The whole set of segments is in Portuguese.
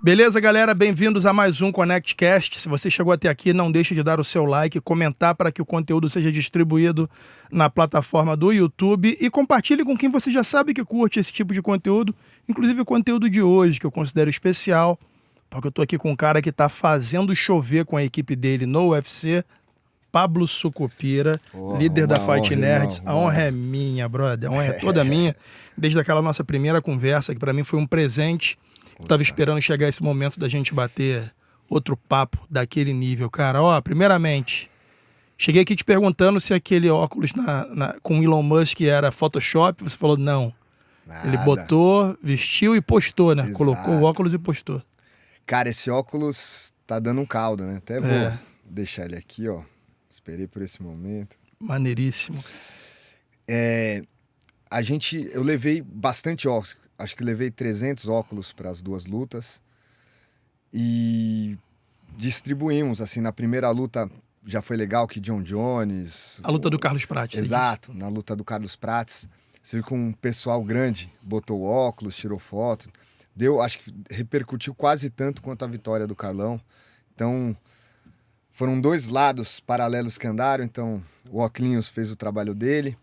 Beleza, galera? Bem-vindos a mais um ConnectCast. Se você chegou até aqui, não deixe de dar o seu like, comentar para que o conteúdo seja distribuído na plataforma do YouTube e compartilhe com quem você já sabe que curte esse tipo de conteúdo, inclusive o conteúdo de hoje, que eu considero especial, porque eu tô aqui com um cara que tá fazendo chover com a equipe dele no UFC, Pablo Sucupira, líder da Fight Nerds. A honra é minha, brother. A honra é toda minha. Desde aquela nossa primeira conversa, que para mim foi um presente. Eu tava esperando chegar esse momento da gente bater outro papo daquele nível, cara. Ó, primeiramente, cheguei aqui te perguntando se aquele óculos com Elon Musk era Photoshop. Você falou não. Nada. Ele botou, vestiu e postou, né? Exato. Colocou o óculos e postou. Cara, esse óculos tá dando um caldo, né? Até vou deixar ele aqui, ó. Esperei por esse momento. Maneiríssimo. Eu levei bastante óculos. Acho que levei 300 óculos para as duas lutas. E distribuímos, assim, na primeira luta já foi legal que John Jones... A luta do Carlos Prates. Exato, na luta do Carlos Prates. Você viu que um pessoal grande botou óculos, tirou foto. Acho que repercutiu quase tanto quanto a vitória do Carlão. Então, foram dois lados paralelos que andaram. Então, o Oclinhos fez o trabalho dele.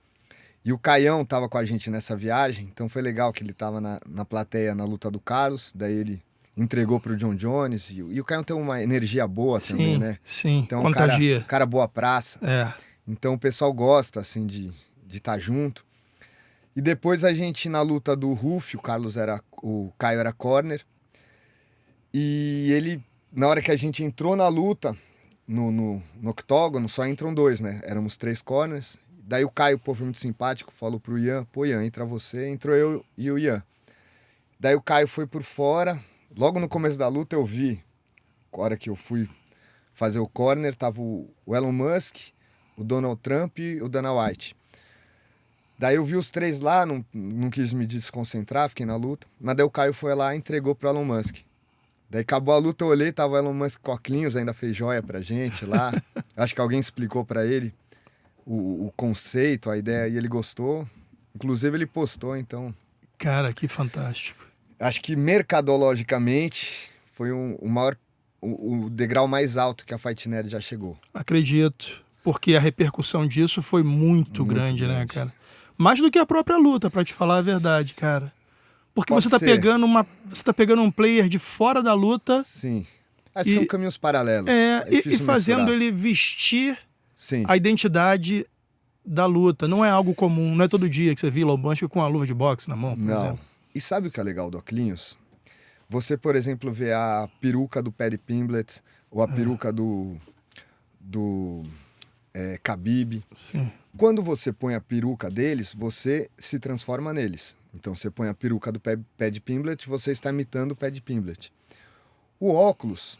E o Caião estava com a gente nessa viagem. Então, foi legal que ele estava na plateia na luta do Carlos. Daí, ele entregou para o John Jones. E o Caião tem uma energia boa também, né? Sim, então, contagia. Cara boa praça. Então, o pessoal gosta, assim, de estar junto. E depois a gente, na luta do Ruff, o Caio era corner. E ele, na hora que a gente entrou na luta, no octógono, só entram dois, né? Éramos 3 corners. Daí o Caio, foi muito simpático, falou pro Ian, pô, Ian, entra você. Entrou eu e o Ian. Daí o Caio foi por fora. Logo no começo da luta eu vi, na hora que eu fui fazer o corner, tava o Elon Musk, o Donald Trump e o Dana White. Daí eu vi os 3 lá, não quis me desconcentrar, fiquei na luta. Mas daí o Caio foi lá e entregou pro Elon Musk. Daí acabou a luta, eu olhei, tava o Elon Musk com óculos, ainda fez joia pra gente lá. Acho que alguém explicou pra ele o conceito, a ideia, e ele gostou. Inclusive ele postou, então... Cara, que fantástico. Acho que mercadologicamente foi o degrau mais alto que a Fight Nerd já chegou. Acredito, porque a repercussão disso foi muito grande, né, cara? Mais do que a própria luta, pra te falar a verdade, cara. Porque você tá pegando um player de fora da luta. Sim. São caminhos paralelos. E fazendo ele vestir a identidade da luta. Não é algo comum, não é todo dia que você vê Elon Musk com uma luva de boxe na mão, por exemplo. E sabe o que é legal do Oclinhos? Você, por exemplo, vê a peruca do Paddy Pimblett ou a peruca do Khabib. Sim. Quando você põe a peruca deles, você se transforma neles. Então, você põe a peruca do Paddy Pimblett, você está imitando o Paddy Pimblett. O óculos,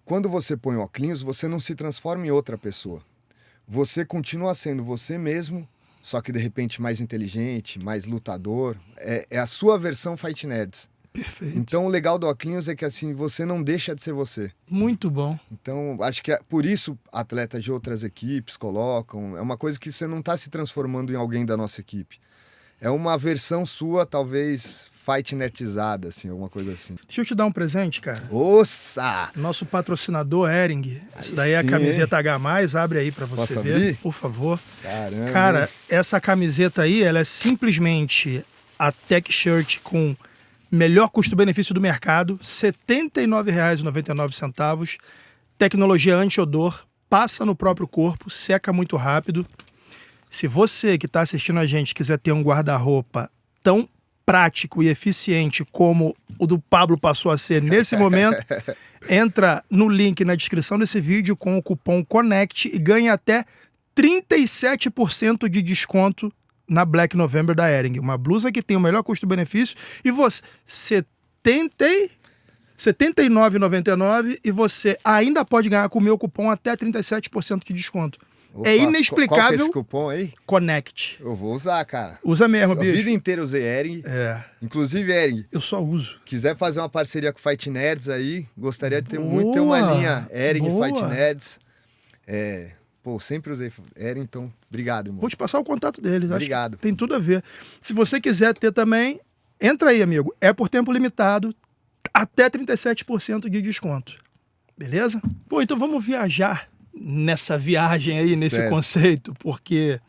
quando você põe o óculos, você não se transforma em outra pessoa. Você continua sendo você mesmo, só que de repente mais inteligente, mais lutador. É a sua versão Fight Nerds. Perfeito. Então, o legal do óculos é que assim, você não deixa de ser você. Muito bom. Então, acho que por isso atletas de outras equipes colocam. É uma coisa que você não está se transformando em alguém da nossa equipe. É uma versão sua, talvez, fight nerdizada, assim, alguma coisa assim. Deixa eu te dar um presente, cara. Ossa! Nosso patrocinador, Hering. Essa daí é a camiseta H+, abre aí pra você ver, abrir? por favor. Caramba! Cara, essa camiseta aí, ela é simplesmente a Tech Shirt com melhor custo-benefício do mercado, R$ 79,99. Tecnologia anti-odor, passa no próprio corpo, seca muito rápido. Se você que está assistindo a gente quiser ter um guarda-roupa tão prático e eficiente como o do Pablo passou a ser nesse momento, entra no link na descrição desse vídeo com o cupom CONNECT e ganha até 37% de desconto na Black November da Hering. Uma blusa que tem o melhor custo-benefício e você... R$ 79,99 e você ainda pode ganhar com o meu cupom até 37% de desconto. Opa, é inexplicável. Qual que é esse cupom aí? Connect. Eu vou usar, cara. Usa mesmo, bicho. A vida inteira eu usei Hering. Inclusive, Hering. Eu só uso. Quiser fazer uma parceria com Fight Nerds aí, gostaria de ter muito uma linha Hering Fight Nerds. Sempre usei Hering, então obrigado, irmão. Vou te passar o contato deles. Obrigado. Acho que tem tudo a ver. Se você quiser ter também, entra aí, amigo. É por tempo limitado. até 37% de desconto. Beleza? Pô, então vamos viajar nessa viagem aí, nesse Certo. conceito, porque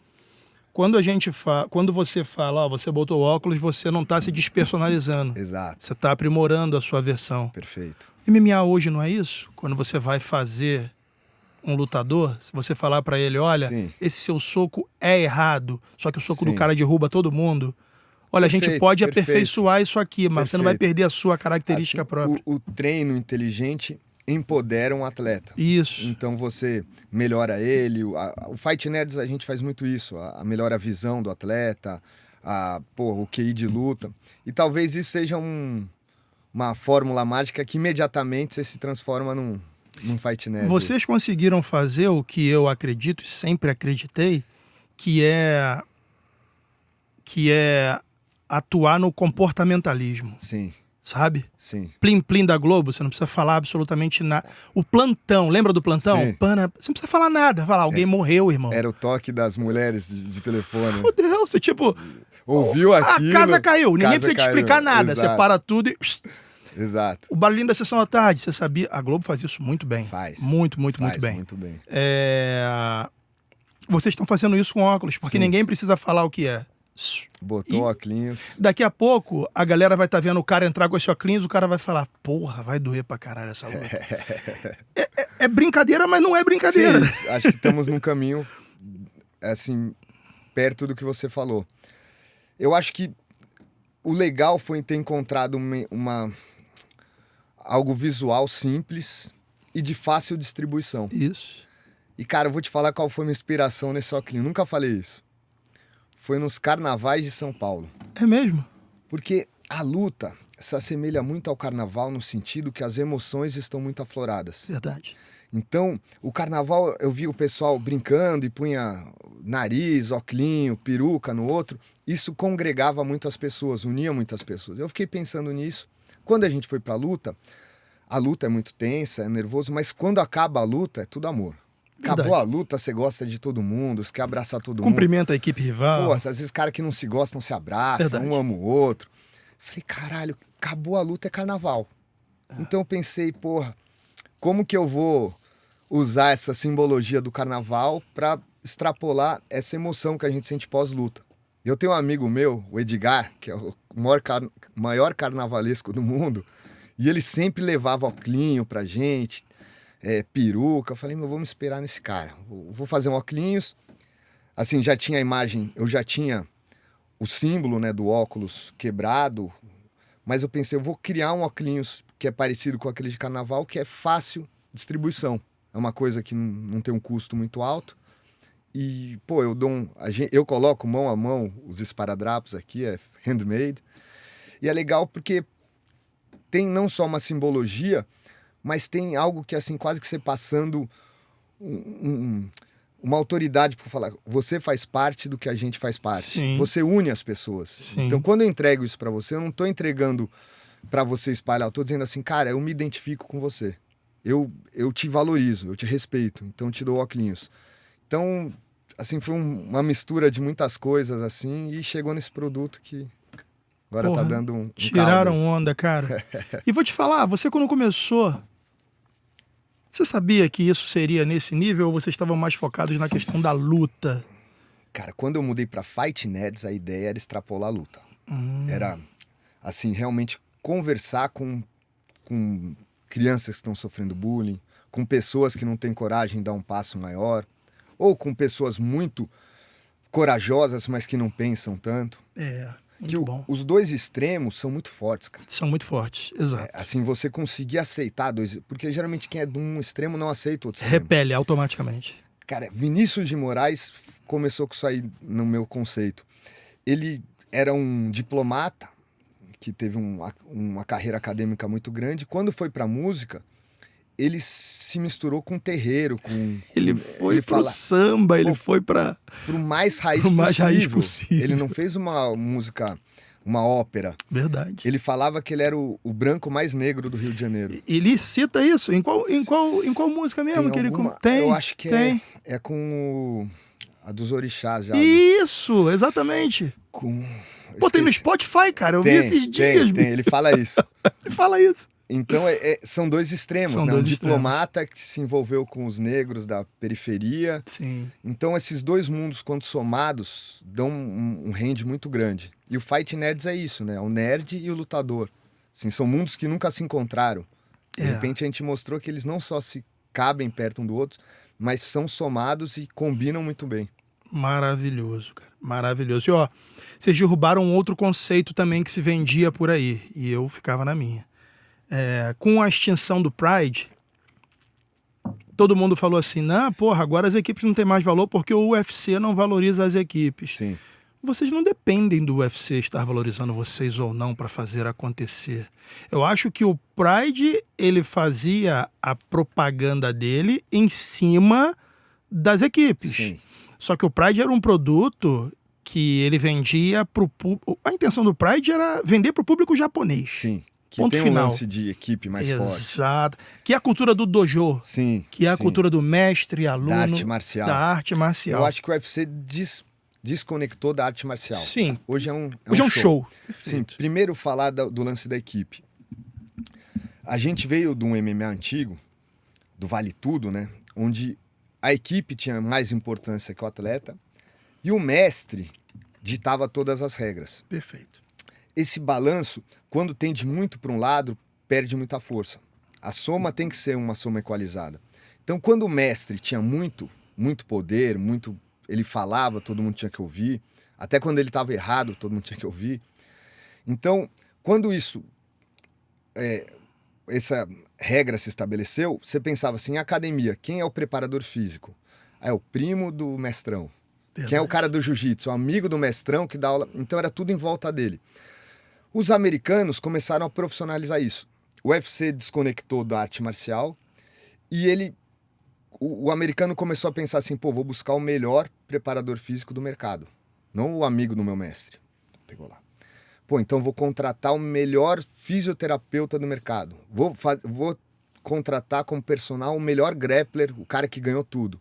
quando você fala, ó, você botou óculos, você não tá se despersonalizando. Exato. Você tá aprimorando a sua versão. Perfeito. MMA hoje não é isso? Quando você vai fazer um lutador, se você falar pra ele, olha, Sim. esse seu soco é errado, só que o soco do Sim. cara derruba todo mundo. Olha, a gente Perfeito, pode perfeito. aperfeiçoar isso aqui, mas você não vai Perfeito. perder a sua característica Assim, própria. o treino inteligente empodera um atleta. Isso. Então você melhora ele. O Fight Nerds a gente faz muito isso. Melhora a visão do atleta, o QI de luta. E talvez isso seja uma fórmula mágica que imediatamente você se transforma num Fight Nerd. Vocês conseguiram fazer o que eu acredito e sempre acreditei, que é atuar no comportamentalismo, Sim, sabe? sim. Plim-plim da Globo, você não precisa falar absolutamente nada. O plantão, lembra do plantão? Sim. Pana, você não precisa falar nada. Falar, alguém morreu, irmão. Era o toque das mulheres de telefone. Fudeu, você tipo... Ouviu aquilo... A casa caiu, ninguém casa precisa te caiu. explicar nada. Exato. Você para tudo e... Exato. O barulhinho da sessão da tarde, você sabia? A Globo faz isso muito bem. Faz. Muito Faz bem. muito bem. Vocês estão fazendo isso com óculos, porque Sim. ninguém precisa falar o que é. Botou óculos. Daqui a pouco, a galera vai estar vendo o cara entrar com esse óculos, o cara vai falar, porra, vai doer pra caralho essa luta. É brincadeira, mas não é brincadeira. Sim, acho que estamos num caminho, assim, perto do que você falou. Eu acho que o legal foi ter encontrado algo visual simples e de fácil distribuição. Isso. E, cara, eu vou te falar qual foi a minha inspiração nesse óculos. Nunca falei isso. Foi nos carnavais de São Paulo. É mesmo? Porque a luta se assemelha muito ao carnaval no sentido que as emoções estão muito afloradas. Verdade. Então, o carnaval, eu vi o pessoal brincando e punha nariz, óculinho, peruca no outro. Isso congregava muitas pessoas, unia muitas pessoas. Eu fiquei pensando nisso. Quando a gente foi pra luta, a luta é muito tensa, é nervoso, mas quando acaba a luta, é tudo amor. Acabou Verdade. a luta, você gosta de todo mundo, você quer abraçar todo mundo. Cumprimenta a equipe rival. Pô, às vezes caras que não se gostam se abraçam, Verdade. um ama o outro. Falei, caralho, acabou a luta, é carnaval. Então eu pensei, porra, como que eu vou usar essa simbologia do carnaval pra extrapolar essa emoção que a gente sente pós-luta? Eu tenho um amigo meu, o Edgar, que é o maior carnavalesco do mundo, e ele sempre levava óculinho pra gente, peruca. Eu falei, vamos esperar nesse cara. Vou fazer um óculos. Assim, já tinha a imagem, eu já tinha o símbolo, né, do óculos quebrado, mas eu pensei, eu vou criar um óculos que é parecido com aquele de carnaval, que é fácil distribuição. É uma coisa que não tem um custo muito alto. E, pô, eu coloco mão a mão os esparadrapos aqui, é handmade. E é legal porque tem não só uma simbologia, mas tem algo que, assim, quase que você passando uma autoridade para falar, você faz parte do que a gente faz parte. Sim. Você une as pessoas. Sim. Então, quando eu entrego isso para você, eu não tô entregando para você espalhar, eu tô dizendo assim, cara, eu me identifico com você. Eu te valorizo, eu te respeito, então eu te dou óculos. Então, assim, foi uma mistura de muitas coisas, assim, e chegou nesse produto que agora Porra, tá dando um tiraram caldo. onda, cara. E vou te falar, você quando começou, você sabia que isso seria nesse nível ou vocês estavam mais focados na questão da luta? Cara, quando eu mudei pra Fight Nerds, a ideia era extrapolar a luta. Era, assim, realmente conversar com crianças que estão sofrendo bullying, com pessoas que não têm coragem de dar um passo maior, ou com pessoas muito corajosas, mas que não pensam tanto. Muito bom. Os dois extremos são muito fortes, cara. São muito fortes, exato. Assim, você conseguir aceitar dois... Porque geralmente quem é de um extremo não aceita o outro extremo. Repele automaticamente. Cara, Vinícius de Moraes começou com isso aí no meu conceito. Ele era um diplomata que teve uma carreira acadêmica muito grande. Quando foi pra música, ele se misturou com terreiro, com... Ele foi pro samba, ele foi pra... Pro mais raiz Pro mais possível. raiz possível. Ele não fez uma música, uma ópera. Verdade. Ele falava que ele era o branco mais negro do Rio de Janeiro. Ele cita isso? Em qual música mesmo que alguma, ele tem? Eu acho que tem. É com a dos orixás já. Isso, exatamente. Com... Pô, tem no Spotify, cara. Eu vi esses dias. Tem, ele fala isso. Ele fala isso. Então, são dois extremos, São né? dois Um diplomata que se envolveu com os negros da periferia. Sim. Então, esses dois mundos, quando somados, dão um range muito grande. E o Fight Nerds é isso, né? O nerd e o lutador. Assim, são mundos que nunca se encontraram. De repente, a gente mostrou que eles não só se cabem perto um do outro, mas são somados e combinam muito bem. Maravilhoso, cara. Maravilhoso. E, ó, vocês derrubaram um outro conceito também que se vendia por aí. E eu ficava na minha. Com a extinção do Pride, todo mundo falou assim, não, porra, agora as equipes não têm mais valor porque o UFC não valoriza as equipes. Sim. Vocês não dependem do UFC estar valorizando vocês ou não para fazer acontecer. Eu acho que o Pride, ele fazia a propaganda dele em cima das equipes. Sim. Só que o Pride era um produto que ele vendia para o público. A intenção do Pride era vender para o público japonês. Sim. Que Ponto tem final. um lance de equipe mais forte. Exato. Que é a cultura do dojo. Sim. Que é a sim. cultura do mestre e aluno. Da arte marcial. Da arte marcial. Eu acho que o UFC desconectou da arte marcial. Sim. Hoje é um show. Sim. Perfeito. Primeiro falar do lance da equipe. A gente veio de um MMA antigo, do Vale Tudo, né? Onde a equipe tinha mais importância que o atleta e o mestre ditava todas as regras. Perfeito. Esse balanço, quando tende muito para um lado, perde muita força. A soma tem que ser uma soma equalizada. Então, quando o mestre tinha muito poder, ele falava, todo mundo tinha que ouvir. Até quando ele estava errado, todo mundo tinha que ouvir. Então, quando essa regra se estabeleceu, você pensava assim, academia, quem é o preparador físico? É o primo do mestrão. Verdade. Quem é o cara do jiu-jitsu? O amigo do mestrão que dá aula. Então, era tudo em volta dele. Os americanos começaram a profissionalizar isso. O UFC desconectou da arte marcial e o americano começou a pensar assim, pô, vou buscar o melhor preparador físico do mercado, não o amigo do meu mestre. Pegou lá. Pô, então vou contratar o melhor fisioterapeuta do mercado. Vou contratar como personal o melhor grappler, o cara que ganhou tudo.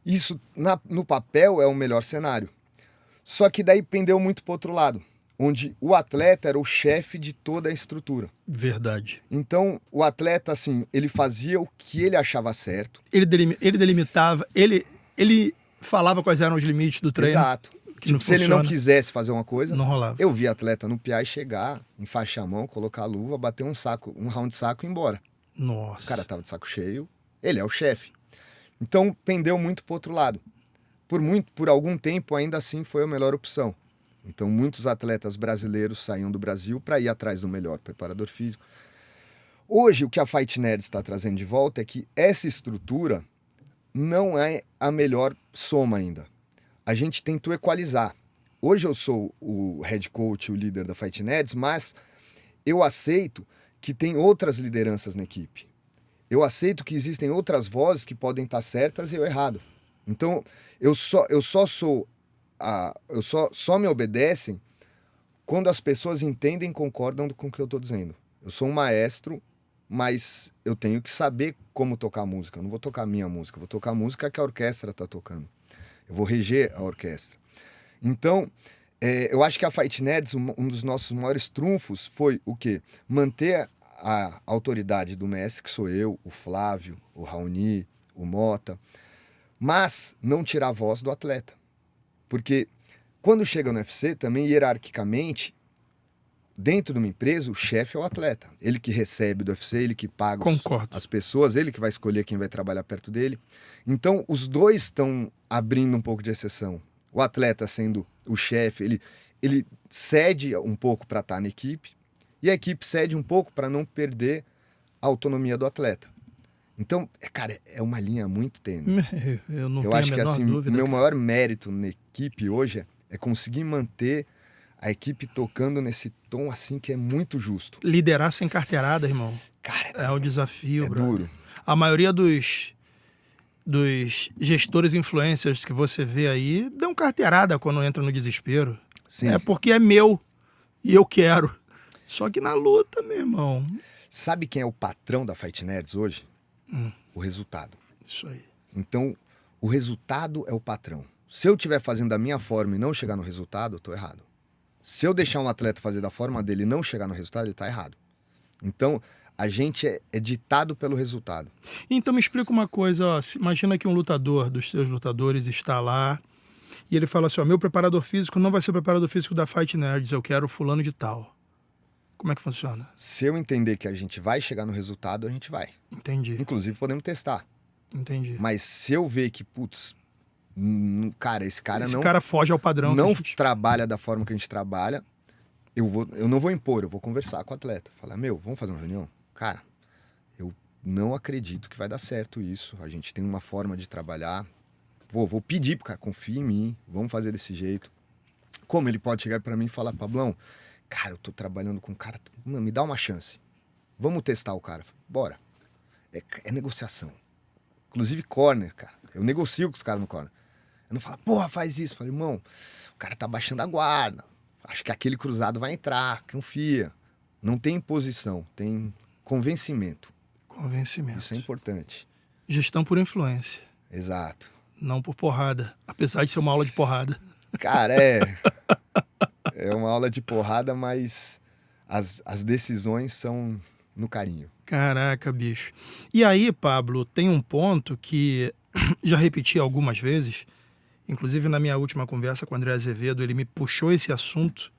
Isso, no papel, é o melhor cenário. Só que daí pendeu muito para outro lado, onde o atleta era o chefe de toda a estrutura. Verdade. Então, o atleta, assim, ele fazia o que ele achava certo. Ele delimitava, ele falava quais eram os limites do treino. Exato. Que não Se ele funciona. não quisesse fazer uma coisa, Não rolava. eu vi atleta no PI chegar, enfaixar a mão, colocar a luva, bater um round de saco e ir embora. Nossa. O cara tava de saco cheio, ele é o chefe. Então, pendeu muito pro outro lado. Por algum tempo, ainda assim, foi a melhor opção. Então, muitos atletas brasileiros saíam do Brasil para ir atrás do melhor preparador físico. Hoje, o que a Fight Nerds está trazendo de volta é que essa estrutura não é a melhor soma ainda. A gente tentou equalizar. Hoje eu sou o head coach, o líder da Fight Nerds, mas eu aceito que tem outras lideranças na equipe. Eu aceito que existem outras vozes que podem estar certas e eu errado. Então, só me obedecem quando as pessoas entendem e concordam com o que eu estou dizendo. Eu sou um maestro, mas eu tenho que saber como tocar música. Eu não vou tocar a minha música, eu vou tocar a música que a orquestra está tocando. Eu vou reger a orquestra. Então, eu acho que a Fight Nerds, um dos nossos maiores trunfos foi o quê? Manter a autoridade do mestre, que sou eu, o Flávio, o Raoni, o Mota, mas não tirar a voz do atleta. Porque quando chega no UFC, também Concordo. hierarquicamente, dentro de uma empresa, o chefe é o atleta. Ele que recebe do UFC, ele que paga as pessoas, ele que vai escolher quem vai trabalhar perto dele. Então, os dois estão abrindo um pouco de exceção. O atleta sendo o chefe, ele cede um pouco para estar na equipe e a equipe cede um pouco para não perder a autonomia do atleta. Então, cara, é uma linha muito tênue. Eu não Eu tenho acho a que menor assim, dúvida. meu maior mérito na equipe hoje é conseguir manter a equipe tocando nesse tom assim que é muito justo. Liderar sem carteirada, irmão, Cara, é o desafio, é brother. duro. A maioria dos gestores influencers que você vê aí dão carteirada quando entra no desespero. Sim. É porque é meu e eu quero. Só que na luta, meu irmão. Sabe quem é o patrão da Fight Nerds hoje? O resultado. Isso aí. Então, o resultado é o patrão. Se eu estiver fazendo da minha forma e não chegar no resultado, eu tô errado. Se eu deixar um atleta fazer da forma dele e não chegar no resultado, ele tá errado. Então, A gente é ditado pelo resultado. Então me explica uma coisa, ó, imagina que um lutador dos seus lutadores está lá e ele fala assim, ó, meu preparador físico não vai ser o preparador físico da Fight Nerds, eu quero fulano de tal. Como é que funciona? Se eu entender que a gente vai chegar no resultado, a gente vai. Entendi, Inclusive, podemos testar. entendi. Mas se eu ver que, putz, cara, esse cara Esse não, cara foge ao padrão. não que a gente... trabalha da forma que a gente trabalha, eu não vou impor, eu vou conversar com o atleta. Falar, vamos fazer uma reunião? Cara, eu não acredito que vai dar certo isso. A gente tem uma forma de trabalhar. Pô, vou pedir pro cara, confia em mim, vamos fazer desse jeito. Como ele pode chegar pra mim e falar, Pablão, cara, eu tô trabalhando com um cara, mano, me dá uma chance. Vamos testar o cara. Bora. É negociação. Inclusive corner, cara. Eu negocio com os caras no corner. Eu não falo, porra, faz isso. Eu falo, irmão, o cara tá baixando a guarda. Acho que aquele cruzado vai entrar, confia. Não tem imposição, tem convencimento. Convencimento. Isso é importante. Gestão por influência, Exato. não por porrada. Apesar de ser uma aula de porrada. Cara, é uma aula de porrada, mas as decisões são no carinho. Caraca, bicho. E aí, Pablo, tem um ponto que já repeti algumas vezes, inclusive na minha última conversa com o André Azevedo, ele me puxou esse assunto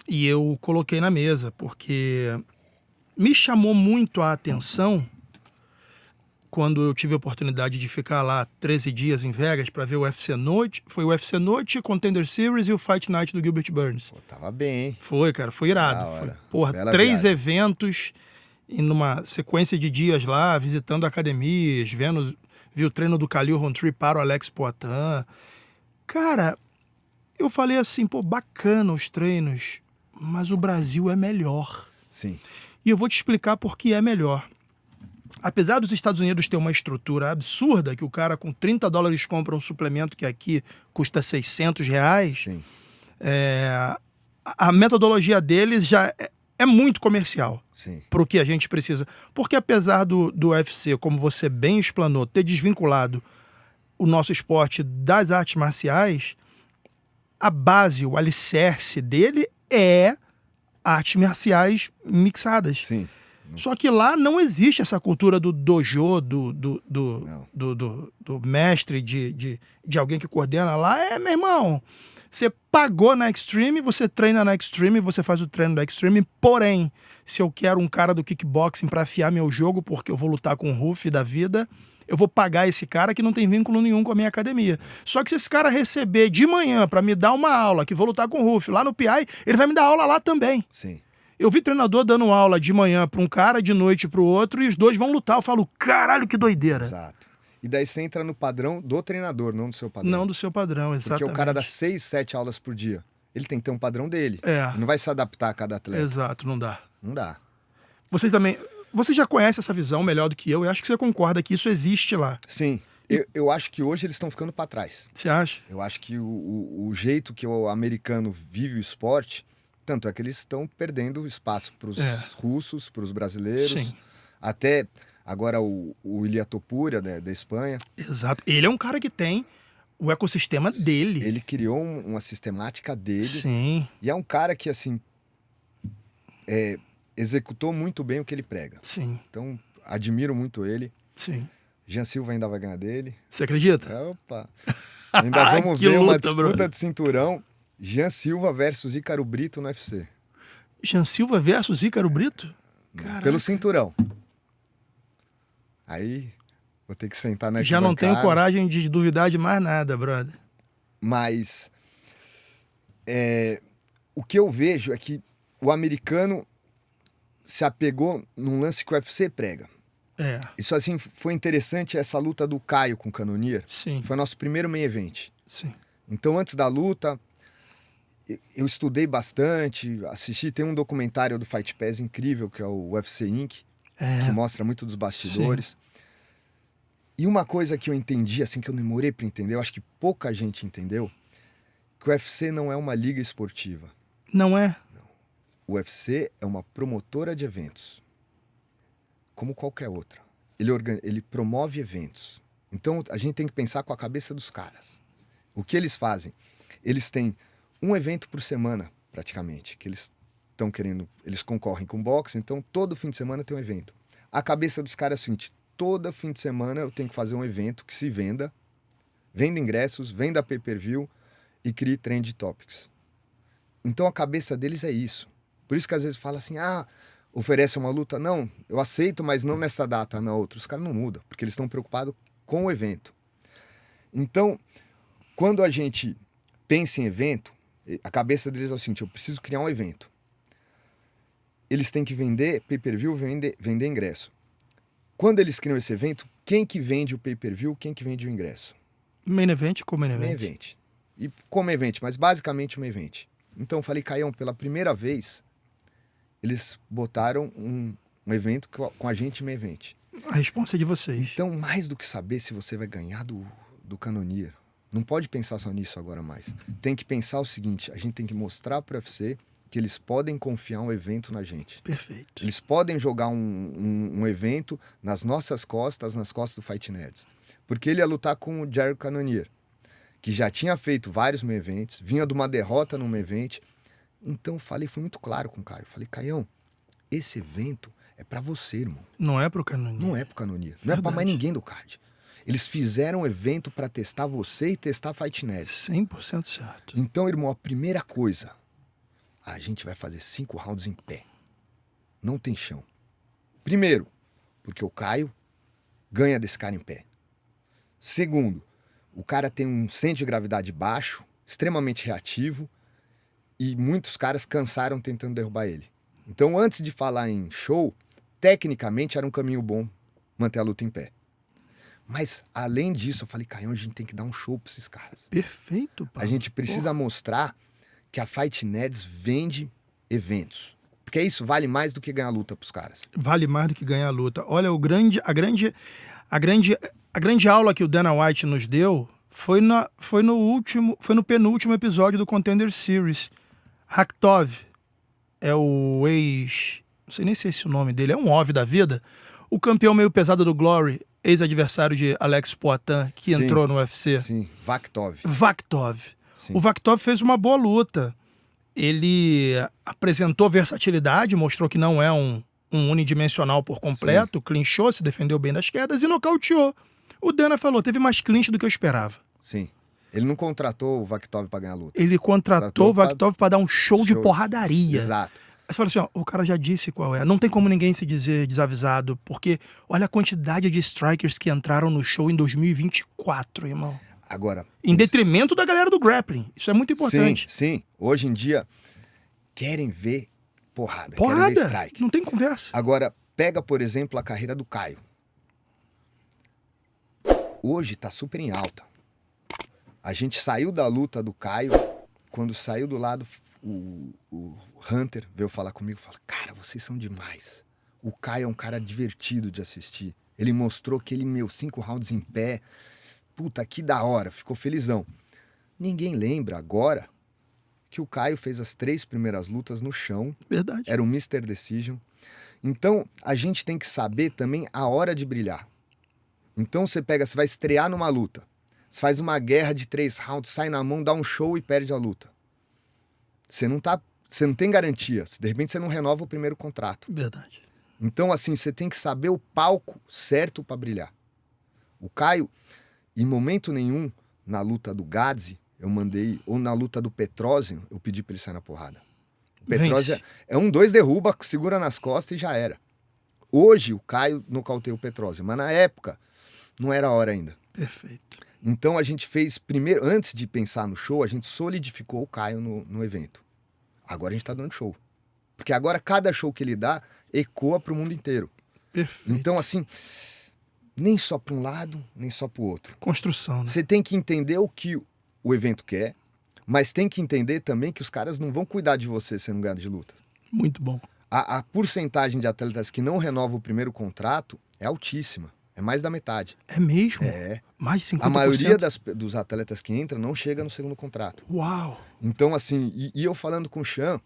e eu coloquei na mesa, porque me chamou muito a atenção quando eu tive a oportunidade de ficar lá 13 dias em Vegas para ver o UFC Noite. Foi o UFC Noite, Contender Series e o Fight Night do Gilbert Burns. Pô, tava bem, hein? Foi, cara, foi irado. Da hora. Foi, porra, Bela 3 viagem. eventos e numa sequência de dias lá, visitando academias, vi o treino do Khalil Rountree para o Alex Poitin. Cara, eu falei assim, pô, bacana os treinos, mas o Brasil é melhor. Sim. E eu vou te explicar por que é melhor. Apesar dos Estados Unidos ter uma estrutura absurda, que o cara com $30 compra um suplemento que aqui custa R$600, Sim. A metodologia deles já é muito comercial Sim. para o que a gente precisa. Porque apesar do UFC, como você bem explanou, ter desvinculado o nosso esporte das artes marciais, a base, o alicerce dele é artes marciais mixadas. Sim. Só que lá não existe essa cultura do dojo, do mestre, de alguém que coordena. Lá meu irmão, você pagou na Extreme, você treina na Extreme, você faz o treino da Extreme, porém, se eu quero um cara do kickboxing para afiar meu jogo, porque eu vou lutar com o Ruff da vida, eu vou pagar esse cara que não tem vínculo nenhum com a minha academia. Só que se esse cara receber de manhã para me dar uma aula, que vou lutar com o Ruff lá no PI, ele vai me dar aula lá também. Sim. Eu vi treinador dando aula de manhã para um cara, de noite para o outro, e os dois vão lutar. Eu falo, caralho, que doideira. Exato. E daí você entra no padrão do treinador, não do seu padrão. Não do seu padrão, exatamente. Porque o cara dá 6, 7 aulas por dia. Ele tem que ter um padrão dele. É. Ele não vai se adaptar a cada atleta. Exato, não dá. Não dá. Você já conhece essa visão melhor do que eu acho que você concorda que isso existe lá. Sim. Eu acho que hoje eles estão ficando para trás. Você acha? Eu acho que o jeito que o americano vive o esporte, tanto é que eles estão perdendo espaço para os russos, para os brasileiros. Sim. Até agora o Ilia Topuria, da Espanha. Exato. Ele é um cara que tem o ecossistema dele. Ele criou uma sistemática dele. Sim. E é um cara que, assim, executou muito bem o que ele prega. Sim. Então, admiro muito ele. Sim. Jean Silva ainda vai ganhar dele. Você acredita? Opa! Ainda vamos Que ver uma luta, disputa brother. de cinturão. Jean Silva versus Ícaro Brito no UFC. Jean Silva versus Ícaro Brito? Caraca. Pelo cinturão. Aí, vou ter que sentar na Já não tenho arquibancada. coragem de duvidar de mais nada, brother. Mas o que eu vejo é que o americano se apegou num lance que o UFC prega. Isso, assim, foi interessante, essa luta do Caio com o Cannonier. Sim. Foi nosso primeiro main event. Sim. Então, antes da luta, eu estudei bastante, assisti. Tem um documentário do Fight Pass incrível, que é o UFC Inc., que mostra muito dos bastidores. Sim. E uma coisa que eu entendi, assim, que eu demorei para entender, eu acho que pouca gente entendeu, que o UFC não é uma liga esportiva. Não é? Não. O UFC é uma promotora de eventos, como qualquer outra. Ele promove eventos. Então, a gente tem que pensar com a cabeça dos caras. O que eles fazem? Eles têm um evento por semana, praticamente, que eles estão querendo, eles concorrem com boxe, então todo fim de semana tem um evento. A cabeça dos caras é o seguinte, todo fim de semana eu tenho que fazer um evento que se venda ingressos, venda pay-per-view e crie trend topics. Então a cabeça deles é isso. Por isso que às vezes fala assim, oferece uma luta. Não, eu aceito, mas não nessa data, na outra. Os caras não mudam, porque eles estão preocupados com o evento. Então, quando a gente pensa em evento, a cabeça deles é o seguinte, eu preciso criar um evento. Eles têm que vender pay-per-view, vender ingresso. Quando eles criam esse evento, quem que vende o pay-per-view, quem que vende o ingresso? Main event com main event. Main event. E como event, mas basicamente um event. Então eu falei, Caião, pela primeira vez, eles botaram um evento com a gente main event. A responsa é de vocês. Então, mais do que saber se você vai ganhar do Cannonier, não pode pensar só nisso agora mais. Tem que pensar o seguinte, a gente tem que mostrar para o UFC que eles podem confiar um evento na gente. Perfeito. Eles podem jogar um evento nas nossas costas, nas costas do Fight Nerds. Porque ele ia lutar com o Jared Cannonier, que já tinha feito vários main events, vinha de uma derrota num main event. Então fui muito claro com o Caio. Falei, Caião, esse evento é pra você, irmão. Não é pro Cannonier. Não é pro Cannonier. Não é pra mais ninguém do card. Eles fizeram um evento pra testar você e testar Fight Nerds. 100% certo. Então, irmão, a primeira coisa, a gente vai fazer 5 rounds em pé. Não tem chão. Primeiro, porque o Caio ganha desse cara em pé. Segundo, o cara tem um centro de gravidade baixo, extremamente reativo, e muitos caras cansaram tentando derrubar ele. Então, antes de falar em show, tecnicamente era um caminho bom manter a luta em pé. Mas, além disso, eu falei, Caião, a gente tem que dar um show pra esses caras. Perfeito, pai. A gente precisa mostrar que a Fight Nerds vende eventos. Porque isso vale mais do que ganhar luta pros caras. Vale mais do que ganhar a luta. Olha, a grande aula que o Dana White nos deu foi no penúltimo episódio do Contender Series. Rakhmov é o não sei nem se é esse o nome dele, é um OV da vida. O campeão meio pesado do Glory, ex-adversário de Alex Poitin, que Sim, entrou no UFC. Sim, Vaktov. Sim. O Vaktov fez uma boa luta. Ele apresentou versatilidade, mostrou que não é um unidimensional por completo, clinchou, se defendeu bem das quedas e nocauteou. O Dana falou, teve mais clinch do que eu esperava. Sim. Ele não contratou o Vaktov pra ganhar a luta. Ele contratou o Vaktov pra dar um show de porradaria. Exato. Aí você fala assim, ó, o cara já disse qual é. Não tem como ninguém se dizer desavisado, porque olha a quantidade de strikers que entraram no show em 2024, irmão. Agora... Em detrimento da galera do grappling. Isso é muito importante. Sim. Hoje em dia, querem ver porrada. Querem ver strike. Não tem conversa. Agora, pega, por exemplo, a carreira do Caio. Hoje tá super em alta. A gente saiu da luta do Caio, quando saiu do lado, o Hunter veio falar comigo e falou, cara, vocês são demais. O Caio é um cara divertido de assistir. Ele mostrou que ele, 5 rounds em pé. Puta, que da hora, ficou felizão. Ninguém lembra agora que o Caio fez as 3 primeiras lutas no chão. Verdade. Era um Mr. Decision. Então, a gente tem que saber também a hora de brilhar. Então, você vai estrear numa luta. Você faz uma guerra de 3 rounds, sai na mão, dá um show e perde a luta. Você não tem garantia. De repente, você não renova o primeiro contrato. Verdade. Então, assim, você tem que saber o palco certo para brilhar. O Caio, em momento nenhum, na luta do Gadzi, eu mandei, ou na luta do Petrosyan, eu pedi para ele sair na porrada. O Petrosyan é 2 derruba, segura nas costas e já era. Hoje, o Caio nocauteou o Petrosyan, mas na época, não era a hora ainda. Perfeito. Então, a gente fez, primeiro, antes de pensar no show, a gente solidificou o Caio no evento. Agora a gente tá dando show. Porque agora, cada show que ele dá, ecoa pro mundo inteiro. Perfeito. Então, assim... nem só para um lado, nem só para o outro. Construção, né? Você tem que entender o que o evento quer, mas tem que entender também que os caras não vão cuidar de você se você não ganhar de luta. Muito bom. A porcentagem de atletas que não renovam o primeiro contrato é altíssima. É mais da metade. É mesmo? É. Mais de 50%? A maioria dos atletas que entram não chega no segundo contrato. Uau! Então, assim, e eu falando com o Sean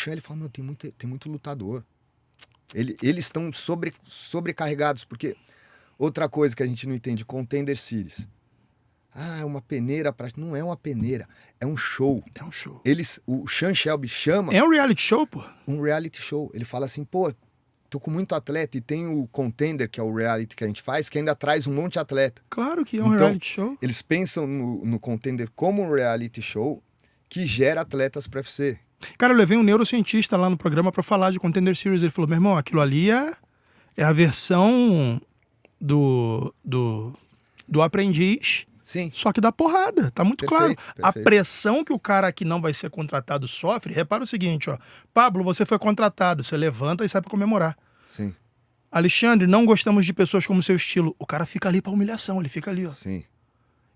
ele fala, meu, tem muito lutador. Eles estão sobrecarregados, porque... outra coisa que a gente não entende, Contender Series. é uma peneira pra... Não é uma peneira, é um show. É um show. O Sean Shelby chama É um reality show, pô? um reality show. Ele fala assim, pô, tô com muito atleta e tem o Contender, que é o reality que a gente faz, que ainda traz um monte de atleta. Claro que é um Então, reality show. Eles pensam no Contender como um reality show que gera atletas para UFC. Cara, eu levei um neurocientista lá no programa pra falar de Contender Series. Ele falou, meu irmão, aquilo ali é a versão do aprendiz, Sim, só que dá porrada. Tá muito claro. Perfeito, A perfeito. pressão que o cara que não vai ser contratado sofre, repara o seguinte, ó. Pablo, você foi contratado. Você levanta e sai pra comemorar. sim, Alexandre, não gostamos de pessoas como seu estilo. O cara fica ali pra humilhação, ele fica ali, ó. sim.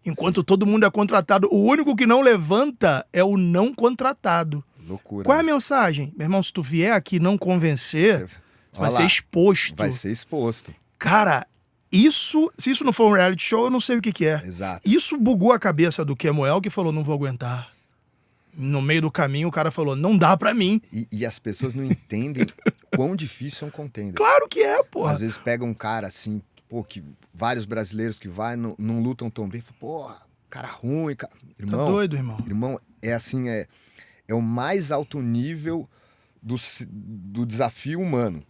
Enquanto todo mundo é contratado, o único que não levanta é o não contratado. Loucura. Qual é a né? mensagem? Meu irmão, se tu vier aqui e não convencer, você vai Olha ser lá, exposto. Vai ser exposto. Cara, se isso não for um reality show, eu não sei o que é. Exato. Isso bugou a cabeça do Kemuel, que falou, não vou aguentar. No meio do caminho, o cara falou, não dá pra mim. E as pessoas não entendem quão difícil é um Contender. Claro que é, porra. Às vezes pega um cara assim, pô, que vários brasileiros que vai não lutam tão bem, fala, pô, cara ruim, cara. Tá Irmão, doido, irmão. irmão, é assim, é o mais alto nível do desafio humano.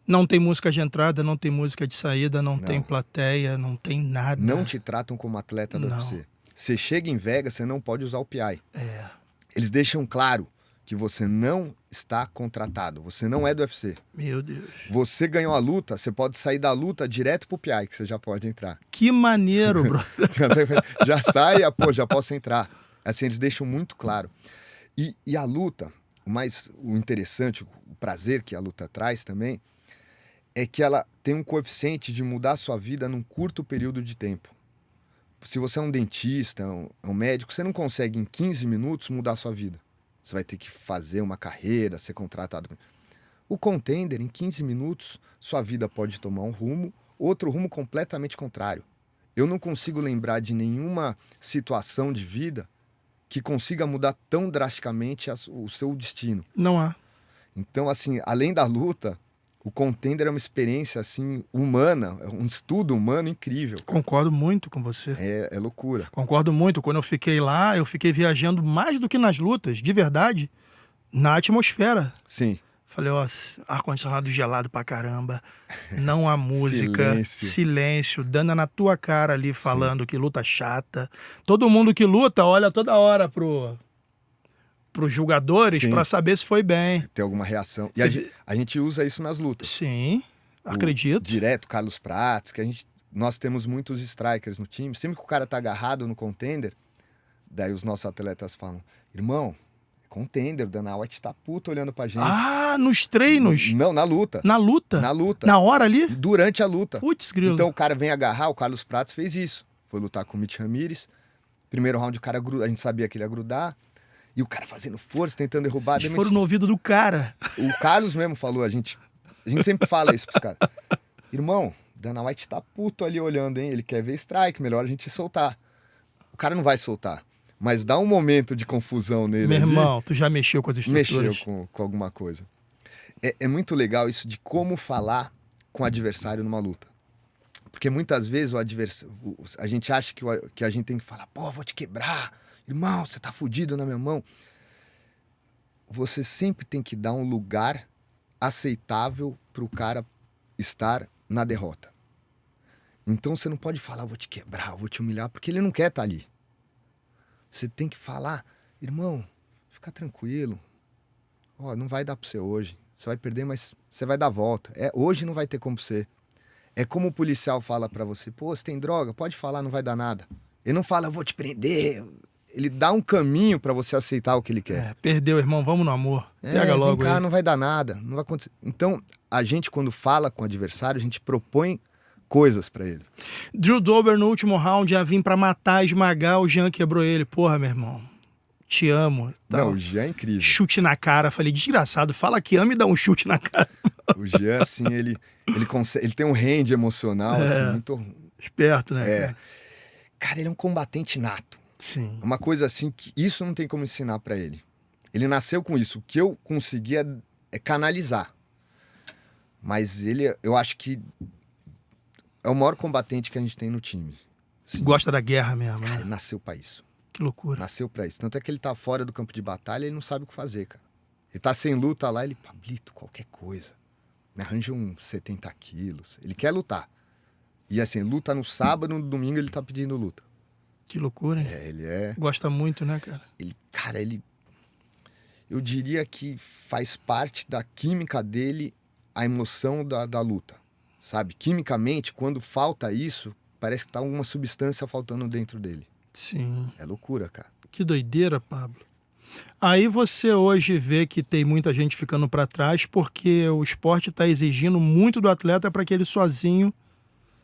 Não tem música de entrada, não tem música de saída, não Não. tem plateia, não tem nada. Não te tratam como atleta do Não. UFC. Você chega em Vegas, você não pode usar o PI. É. Eles deixam claro que você não está contratado, você não é do UFC. Meu Deus. Você ganhou a luta, você pode sair da luta direto pro PI, que você já pode entrar. Que maneiro, bro. Já sai, pô, já posso entrar. Assim, eles deixam muito claro. E a luta, o interessante, o prazer que a luta traz também, é que ela tem um coeficiente de mudar a sua vida num curto período de tempo. Se você é um dentista, um médico, você não consegue em 15 minutos mudar a sua vida. Você vai ter que fazer uma carreira, ser contratado. O Contender, em 15 minutos, sua vida pode tomar um rumo, outro rumo completamente contrário. Eu não consigo lembrar de nenhuma situação de vida que consiga mudar tão drasticamente o seu destino. Não há. Então, assim, além da luta, o Contender é uma experiência, assim, humana, é um estudo humano incrível. Cara. Concordo muito com você. É loucura. Concordo muito. Quando eu fiquei lá, eu fiquei viajando mais do que nas lutas, de verdade, na atmosfera. Sim. Falei, ó, ar-condicionado gelado pra caramba, não há música, silêncio, dando na tua cara ali, falando que luta chata. Todo mundo que luta olha toda hora pros jogadores Sim. pra saber se foi bem. Tem alguma reação. E a gente usa isso nas lutas. Sim, acredito. Direto, Carlos Prates, que nós temos muitos strikers no time. Sempre que o cara tá agarrado no Contender, daí os nossos atletas falam, irmão, Contender, o Dana White tá puto olhando pra gente. Ah, nos treinos? Não, na luta. Na luta? Na luta. Na hora ali? Durante a luta. Putz, grilo. Então o cara vem agarrar, o Carlos Prates fez isso. Foi lutar com o Mitch Ramirez. Primeiro round o cara gruda, a gente sabia que ele ia grudar. E o cara fazendo força, tentando derrubar. Vocês foram no ouvido do cara. O Carlos mesmo falou, a gente sempre fala isso pros caras. Irmão, Dana White tá puto ali olhando, hein? Ele quer ver strike, melhor a gente soltar. O cara não vai soltar. Mas dá um momento de confusão nele. Meu ali. irmão, tu já mexeu com as estruturas. Mexeu com alguma coisa. É muito legal isso de como falar com o adversário numa luta. Porque muitas vezes a gente acha que a gente tem que falar, pô, vou te quebrar. Irmão, você tá fudido na minha mão. Você sempre tem que dar um lugar aceitável pro cara estar na derrota. Então você não pode falar, vou te quebrar, vou te humilhar, porque ele não quer estar ali. Você tem que falar, irmão, fica tranquilo. Ó, não vai dar pra você hoje. Você vai perder, mas você vai dar a volta. Hoje não vai ter como ser. É como o policial fala pra você, pô, você tem droga? Pode falar, não vai dar nada. Ele não fala, eu vou te prender. Ele dá um caminho pra você aceitar o que ele quer. Perdeu, irmão, vamos no amor. Pega logo vem cá, aí. não vai dar nada, não vai acontecer. Então, a gente quando fala com o adversário, a gente propõe coisas pra ele. Drew Dober no último round ia vir pra matar, esmagar, o Jean quebrou ele. Porra, meu irmão, te amo. Tal. Não, o Jean é incrível. Chute na cara. Falei, desgraçado, fala que ama e dá um chute na cara. O Jean, assim, ele tem um range emocional, assim, muito... Esperto, né? É. Cara, ele é um combatente nato. Sim. Uma coisa assim que isso não tem como ensinar pra ele. Ele nasceu com isso. O que eu conseguia é canalizar. Mas eu acho que é o maior combatente que a gente tem no time. Gosta da guerra mesmo, né? Ele nasceu pra isso. Que loucura. Nasceu pra isso. Tanto é que ele tá fora do campo de batalha e ele não sabe o que fazer, cara. Ele tá sem luta lá, ele, Pablito, qualquer coisa. Me arranja uns 70 quilos. Ele quer lutar. E assim, luta no sábado, no domingo ele tá pedindo luta. Que loucura, hein? Ele é... Gosta muito, né, cara? Ele... Eu diria que faz parte da química dele a emoção da luta, sabe? Quimicamente, quando falta isso, parece que tá uma substância faltando dentro dele. Sim. É loucura, cara. Que doideira, Pablo. Aí você hoje vê que tem muita gente ficando para trás porque o esporte está exigindo muito do atleta para que ele sozinho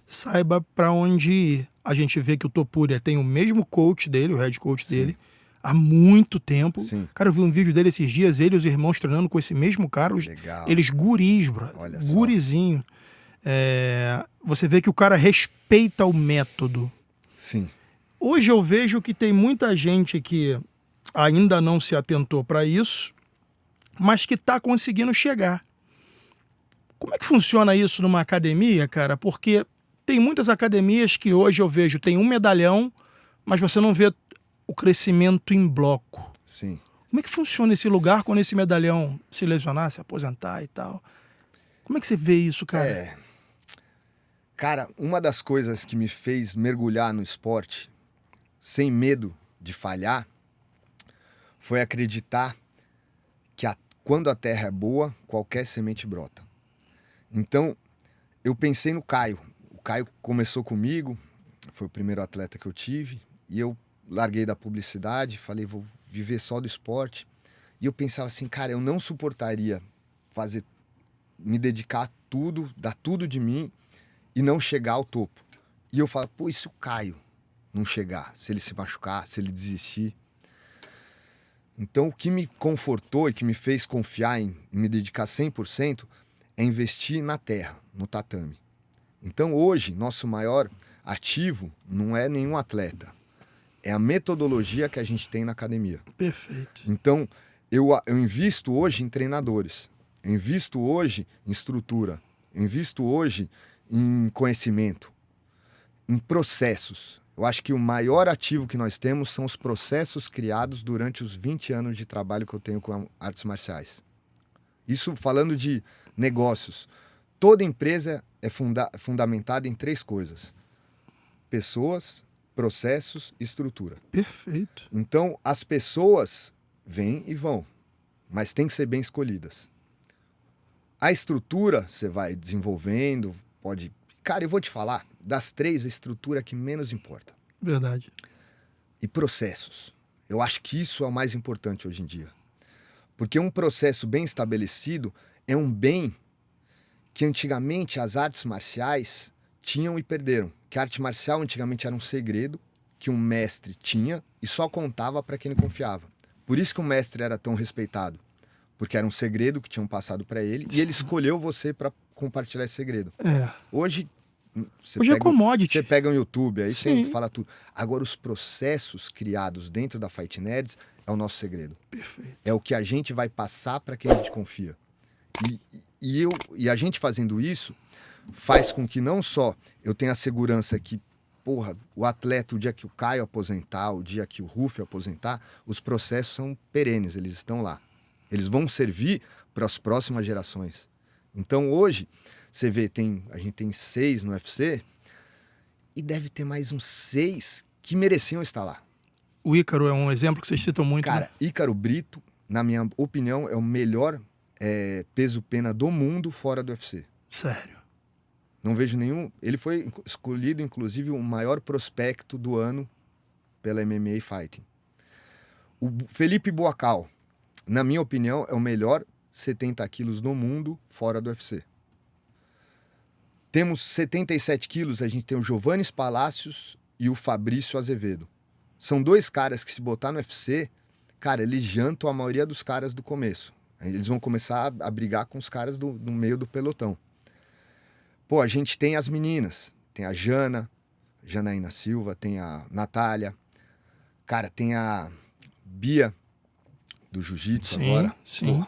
saiba para onde ir. A gente vê que o Topuria tem o mesmo coach dele, o head coach dele, há muito tempo. Sim. Cara, eu vi um vídeo dele esses dias, ele e os irmãos treinando com esse mesmo cara. Legal. Eles guris, bro. Olha só. Gurizinho. Você vê que o cara respeita o método. Sim. Hoje eu vejo que tem muita gente que ainda não se atentou para isso, mas que está conseguindo chegar. Como é que funciona isso numa academia, cara? Porque tem muitas academias que hoje eu vejo, tem um medalhão, mas você não vê o crescimento em bloco. Sim. Como é que funciona esse lugar quando esse medalhão se lesionar, se aposentar e tal? Como é que você vê isso, cara? Cara, uma das coisas que me fez mergulhar no esporte, sem medo de falhar, foi acreditar que quando a terra é boa, qualquer semente brota. Então, eu pensei no Caio. O Caio começou comigo, foi o primeiro atleta que eu tive, e eu larguei da publicidade, falei, vou viver só do esporte. E eu pensava assim, cara, eu não suportaria me dedicar a tudo, dar tudo de mim e não chegar ao topo. E eu falo, pô, e se o Caio não chegar? Se ele se machucar, se ele desistir? Então, o que me confortou e que me fez confiar em me dedicar 100% é investir na terra, no tatame. Então, hoje, nosso maior ativo não é nenhum atleta. É a metodologia que a gente tem na academia. Perfeito. Então, eu invisto hoje em treinadores. Eu invisto hoje em estrutura. Eu invisto hoje em conhecimento. Em processos. Eu acho que o maior ativo que nós temos são os processos criados durante os 20 anos de trabalho que eu tenho com artes marciais. Isso falando de negócios. Toda empresa é fundamentada em 3 coisas: pessoas, processos e estrutura. Perfeito. Então, as pessoas vêm e vão, mas tem que ser bem escolhidas. A estrutura, você vai desenvolvendo, pode... Cara, eu vou te falar, das 3, a estrutura é que menos importa. Verdade. E processos. Eu acho que isso é o mais importante hoje em dia. Porque um processo bem estabelecido é um bem que antigamente as artes marciais tinham e perderam. Que a arte marcial antigamente era um segredo que um mestre tinha e só contava para quem ele confiava. Por isso que o mestre era tão respeitado. Porque era um segredo que tinham passado para ele e ele escolheu você para compartilhar esse segredo. Hoje é commodity. Você pega um YouTube, aí Sim. você fala tudo. Agora, os processos criados dentro da Fight Nerds é o nosso segredo. Perfeito. É o que a gente vai passar para quem a gente confia. E a gente fazendo isso faz com que não só eu tenha a segurança que, porra, o atleta, o dia que o Caio aposentar, o dia que o Rufio aposentar, os processos são perenes, eles estão lá. Eles vão servir para as próximas gerações. Então, hoje, você vê, a gente tem 6 no UFC e deve ter mais uns 6 que mereciam estar lá. O Ícaro é um exemplo que vocês citam muito. Cara, né? Ícaro Brito, na minha opinião, é o melhor peso-pena do mundo fora do UFC. Sério. Não vejo nenhum... Ele foi escolhido, inclusive, o maior prospecto do ano pela MMA Fighting. O Felipe Boacal, na minha opinião, é o melhor 70 quilos do mundo fora do UFC. Temos 77 quilos, a gente tem o Giovanni Palacios e o Fabrício Azevedo. São 2 caras que, se botar no UFC, cara, eles jantam a maioria dos caras do começo. Eles vão começar a brigar com os caras do meio do pelotão. Pô, a gente tem as meninas. Tem a Janaína Silva, tem a Natália. Cara, tem a Bia, do Jiu-Jitsu agora. Sim. Pô,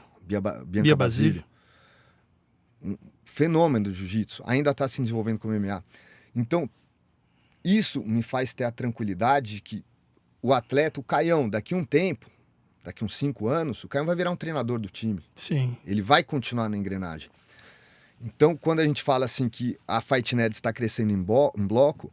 Bia Basílio. Um fenômeno do Jiu-Jitsu. Ainda está se desenvolvendo com o MMA. Então, isso me faz ter a tranquilidade de que o atleta, o Caião, daqui a um tempo, daqui a uns 5 anos, o Caião vai virar um treinador do time. Sim. Ele vai continuar na engrenagem. Então, quando a gente fala assim que a Fight Nerds está crescendo em bloco,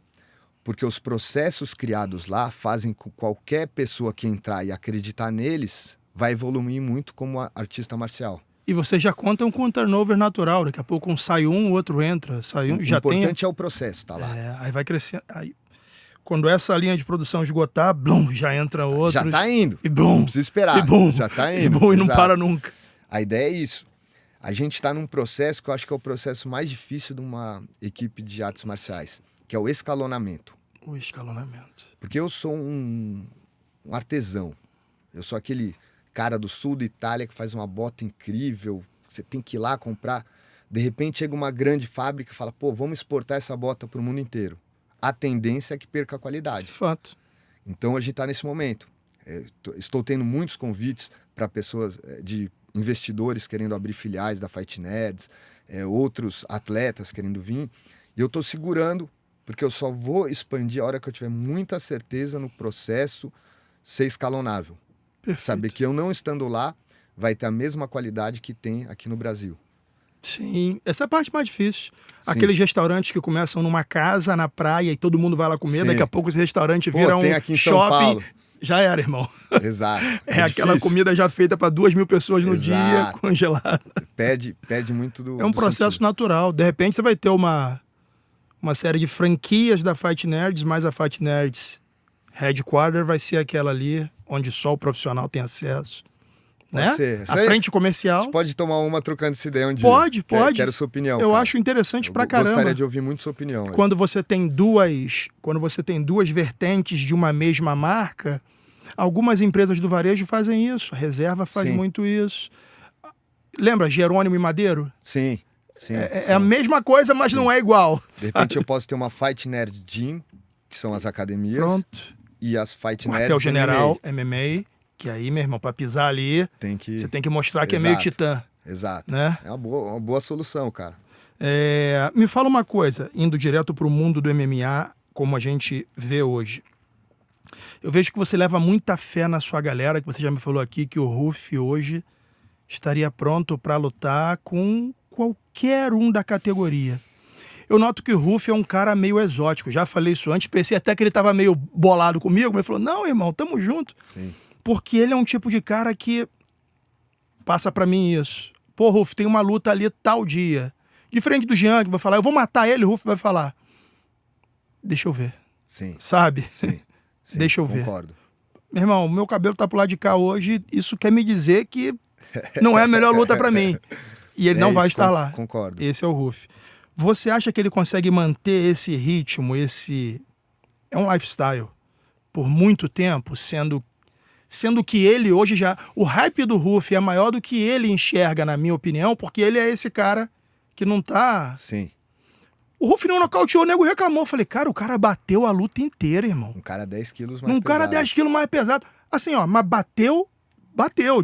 porque os processos criados lá fazem com que qualquer pessoa que entrar e acreditar neles vai evoluir muito como artista marcial. E vocês já contam com um turnover natural. Daqui a pouco um sai um, o outro entra. Sai um, O já tem... importante é o processo, tá lá. Aí vai crescendo. Aí, quando essa linha de produção esgotar, blum, já entra outro. Já tá indo. E blum. Não precisa esperar. E blum. Já tá indo. E blum, e não Exato. para nunca. A ideia é isso. A gente está num processo que eu acho que é o processo mais difícil de uma equipe de artes marciais, que é o escalonamento. O escalonamento. Porque eu sou um artesão. Eu sou aquele cara do sul da Itália que faz uma bota incrível, você tem que ir lá comprar. De repente chega uma grande fábrica e fala, pô, vamos exportar essa bota para o mundo inteiro. A tendência é que perca a qualidade. De fato. Então a gente está nesse momento. Estou tendo muitos convites para pessoas, de investidores querendo abrir filiais da Fight Nerds, outros atletas querendo vir. E eu estou segurando, porque eu só vou expandir a hora que eu tiver muita certeza no processo ser escalonável. Perfeito. Saber que eu não estando lá vai ter a mesma qualidade que tem aqui no Brasil. Sim, essa é a parte mais difícil. Sim. Aqueles restaurantes que começam numa casa, na praia, e todo mundo vai lá comer, Sim. daqui a pouco esse restaurante Pô, vira um tem aqui em São shopping. Paulo. Já era, irmão. Exato. É aquela difícil. comida já feita para 2.000 pessoas no Exato. dia, congelada. Perde muito do É um do processo sentido. natural. De repente você vai ter uma série de franquias da Fight Nerds, mas a Fight Nerds Headquarter vai ser aquela ali, onde só o profissional tem acesso. Pode Né? ser. Isso A aí, frente a comercial. gente pode tomar uma trocando essa ideia um dia. Pode. Quero sua opinião. Eu cara. acho interessante Eu pra caramba. Gostaria de ouvir muito sua opinião. aí. Quando você tem duas vertentes de uma mesma marca, algumas empresas do varejo fazem isso, a Reserva faz Sim. muito isso. Lembra Jerônimo e Madeiro? Sim. Sim, É a mesma coisa, mas não é igual. De repente eu posso ter uma Fight Nerd Gym, que são as academias, Pronto. e as Fight Nerds Quartel General, MMA. MMA, que aí, meu irmão, pra pisar ali, Tem que... você tem que mostrar que é meio Exato. titã, Exato. né? É uma boa solução, cara. Me fala uma coisa, indo direto pro mundo do MMA, como a gente vê hoje. Eu vejo que você leva muita fé na sua galera, que você já me falou aqui que o Ruf hoje estaria pronto para lutar com qualquer um da categoria. Eu noto que o Ruf é um cara meio exótico, já falei isso antes, pensei até que ele estava meio bolado comigo, mas ele falou, não, irmão, tamo junto. Sim. Porque ele é um tipo de cara que passa para mim isso. Pô, Ruf, tem uma luta ali tal dia. Diferente do Jean, que vai falar, eu vou matar ele, o Ruf vai falar, deixa eu ver, Sim. sabe? Sim. Sim. Deixa eu ver. Concordo. Meu irmão, meu cabelo tá pro lado de cá hoje, isso quer me dizer que não é a melhor luta para mim. E ele não vai estar lá. Concordo. Esse é o Ruf. Você acha que ele consegue manter esse ritmo, é um lifestyle, por muito tempo, sendo que ele hoje já... O hype do Ruf é maior do que ele enxerga, na minha opinião, porque ele é esse cara que não tá... Sim. O Ruf não nocauteou, o nego reclamou. Eu falei, cara, o cara bateu a luta inteira, irmão. Um cara 10 quilos mais Um cara pesado. 10 quilos mais pesado. Assim, ó, mas bateu,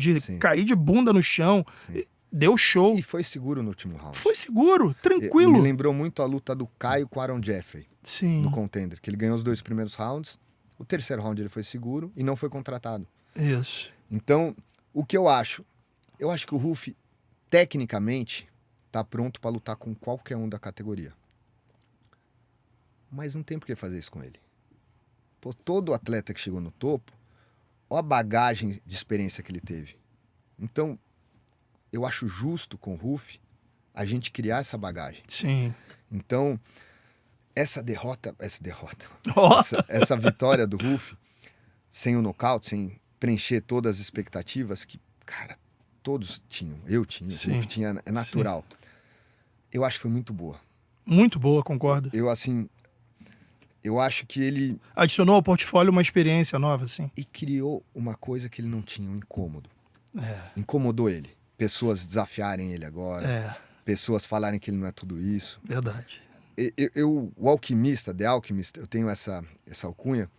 de Sim. cair de bunda no chão. Sim. Deu show. E foi seguro no último round. Foi seguro, Me tranquilo. lembrou muito a luta do Caio com o Aaron Jeffrey, Sim, no Contender, que ele ganhou os 2 primeiros rounds. O terceiro round ele foi seguro e não foi contratado. isso. Então, o que eu acho? Eu acho que o Ruf, tecnicamente, tá pronto para lutar com qualquer um da categoria. Mas não tem por que fazer isso com ele. Pô, todo atleta que chegou no topo, olha a bagagem de experiência que ele teve. Então, eu acho justo com o Ruf a gente criar essa bagagem. Sim. Então, essa derrota, Ó. essa vitória do Ruf, sem o nocaute, sem preencher todas as expectativas que, cara, todos tinham. Eu tinha, Sim. o Ruf tinha, é natural. Eu acho que foi muito boa. Muito boa, concordo. Eu acho que ele Adicionou ao portfólio uma experiência nova, assim. criou uma coisa que ele não tinha, um incômodo. É, Incomodou ele. Pessoas desafiarem ele agora, pessoas falarem que ele não é tudo isso. verdade. O alquimista, The Alchemist, eu tenho essa alcunha,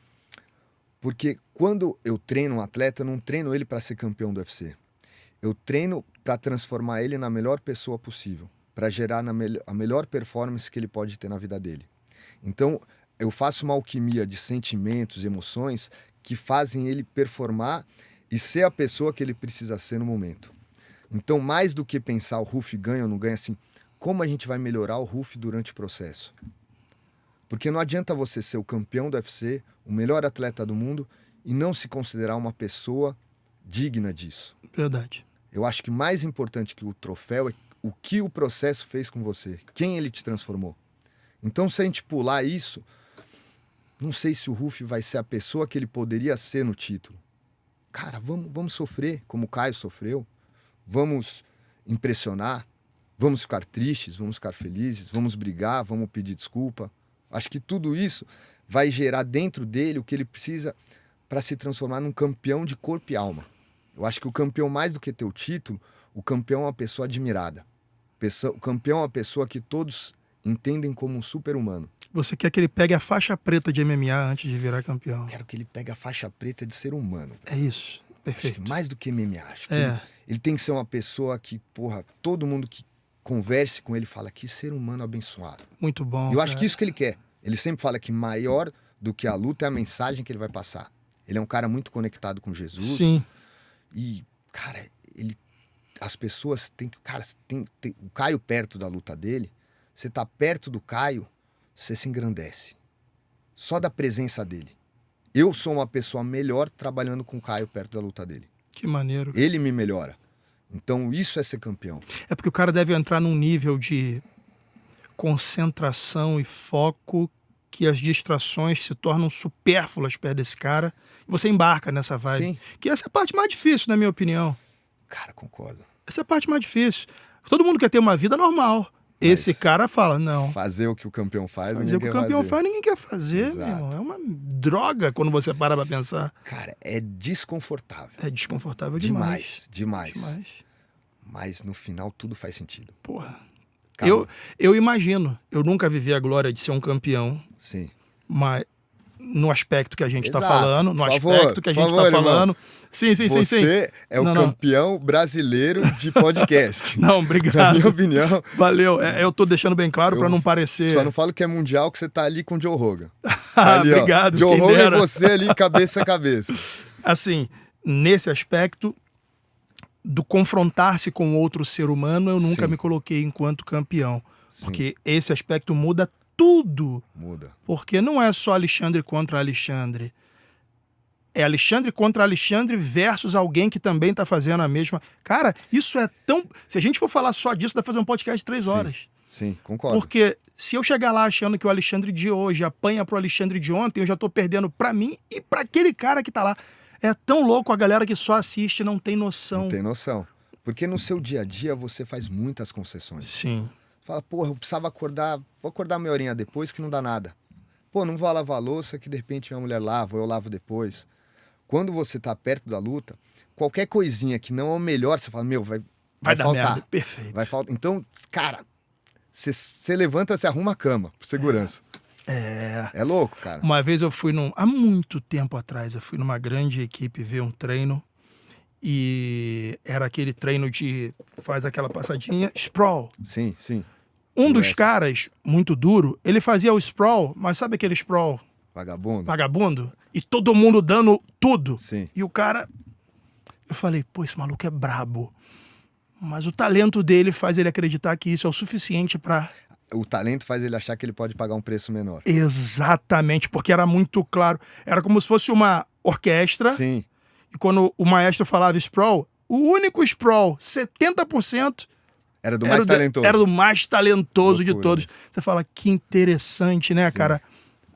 porque quando eu treino um atleta, eu não treino ele para ser campeão do UFC. Eu treino para transformar ele na melhor pessoa possível, para gerar a melhor performance que ele pode ter na vida dele. Então, eu faço uma alquimia de sentimentos, emoções que fazem ele performar e ser a pessoa que ele precisa ser no momento. Então, mais do que pensar o Ruff ganha ou não ganha, assim, como a gente vai melhorar o Ruff durante o processo? Porque não adianta você ser o campeão do UFC, o melhor atleta do mundo, e não se considerar uma pessoa digna disso. Verdade. Eu acho que mais importante que o troféu é o que o processo fez com você, quem ele te transformou. Então, se a gente pular isso, não sei se o Ruff vai ser a pessoa que ele poderia ser no título. Cara, vamos sofrer como o Caio sofreu. Vamos impressionar. Vamos ficar tristes, vamos ficar felizes, vamos brigar, vamos pedir desculpa. Acho que tudo isso vai gerar dentro dele o que ele precisa para se transformar num campeão de corpo e alma. Eu acho que o campeão, mais do que ter o título, o campeão é uma pessoa admirada. O campeão é uma pessoa que todos entendem como um super-humano. Você quer que ele pegue a faixa preta de MMA antes de virar campeão? Eu quero que ele pegue a faixa preta de ser humano. É isso, perfeito. Acho que mais do que MMA. Acho que ele tem que ser uma pessoa que, todo mundo que converse com ele fala que ser humano abençoado. Muito bom. Eu acho que isso que ele quer. Ele sempre fala que maior do que a luta é a mensagem que ele vai passar. Ele é um cara muito conectado com Jesus. Sim. E, cara, as pessoas têm que... Cara, tem o Caio perto da luta dele, você tá perto do Caio, você se engrandece. Só da presença dele. Eu sou uma pessoa melhor trabalhando com o Caio perto da luta dele. Que maneiro. Ele me melhora. Então, isso é ser campeão. É porque o cara deve entrar num nível de concentração e foco que as distrações se tornam supérfluas perto desse cara. E você embarca nessa vibe. Sim. Que essa é a parte mais difícil, na minha opinião. Cara, concordo. Essa é a parte mais difícil. Todo mundo quer ter uma vida normal. Esse cara fala, não. Fazer o que o campeão faz, Fazer o que o campeão faz, ninguém quer fazer, Exato. meu irmão. É uma droga quando você para pra pensar. Cara, é desconfortável. É desconfortável demais. Demais. Mas no final tudo faz sentido. Porra. Calma. Eu imagino. Eu nunca vivi a glória de ser um campeão. Sim. Mas no aspecto que a gente está Exato. falando. No Por aspecto favor, que a gente por favor, está falando. irmão. Sim. Você é o campeão brasileiro de podcast. Não, obrigado. Na minha opinião. Valeu. Eu tô deixando bem claro para não parecer... Só não falo que é mundial, que você tá ali com o Joe Rogan. Ali, obrigado. Ó, Joe Rogan e você ali, cabeça a cabeça. Assim, nesse aspecto do confrontar-se com outro ser humano, eu nunca me coloquei enquanto campeão. Sim. Porque esse aspecto muda tudo. Muda. Porque não é só Alexandre contra Alexandre. É Alexandre contra Alexandre versus alguém que também tá fazendo a mesma... Cara, isso é tão... Se a gente for falar só disso, dá pra fazer um podcast de 3 horas. Sim, concordo. Porque se eu chegar lá achando que o Alexandre de hoje apanha pro Alexandre de ontem, eu já tô perdendo pra mim e pra aquele cara que tá lá. É tão louco, a galera que só assiste não tem noção. Não tem noção. Porque no seu dia a dia você faz muitas concessões. Sim. Fala, porra, eu precisava acordar, vou acordar meia horinha depois que não dá nada. Pô, não vou lavar a louça que de repente minha mulher lava, eu lavo depois. Quando você tá perto da luta, qualquer coisinha que não é o melhor, você fala, meu, vai dar faltar. merda. Perfeito. Vai faltar. Então, cara, você levanta, você arruma a cama, por segurança. É louco, cara. Uma vez eu fui há muito tempo atrás, eu fui numa grande equipe ver um treino e era aquele treino de faz aquela passadinha, sprawl. Sim. Um dos caras, muito duro, ele fazia o sprawl, mas sabe aquele sprawl vagabundo? E todo mundo dando tudo. Sim. E o cara... Eu falei, pô, esse maluco é brabo. Mas o talento dele faz ele acreditar que isso é o suficiente pra... O talento faz ele achar que ele pode pagar um preço menor. Exatamente, porque era muito claro. Era como se fosse uma orquestra. Sim. E quando o maestro falava sprawl, o único sprawl, 70%... Era do mais talentoso. Era do mais talentoso de Loucura, todos. Você fala, que interessante, né, Sim. cara?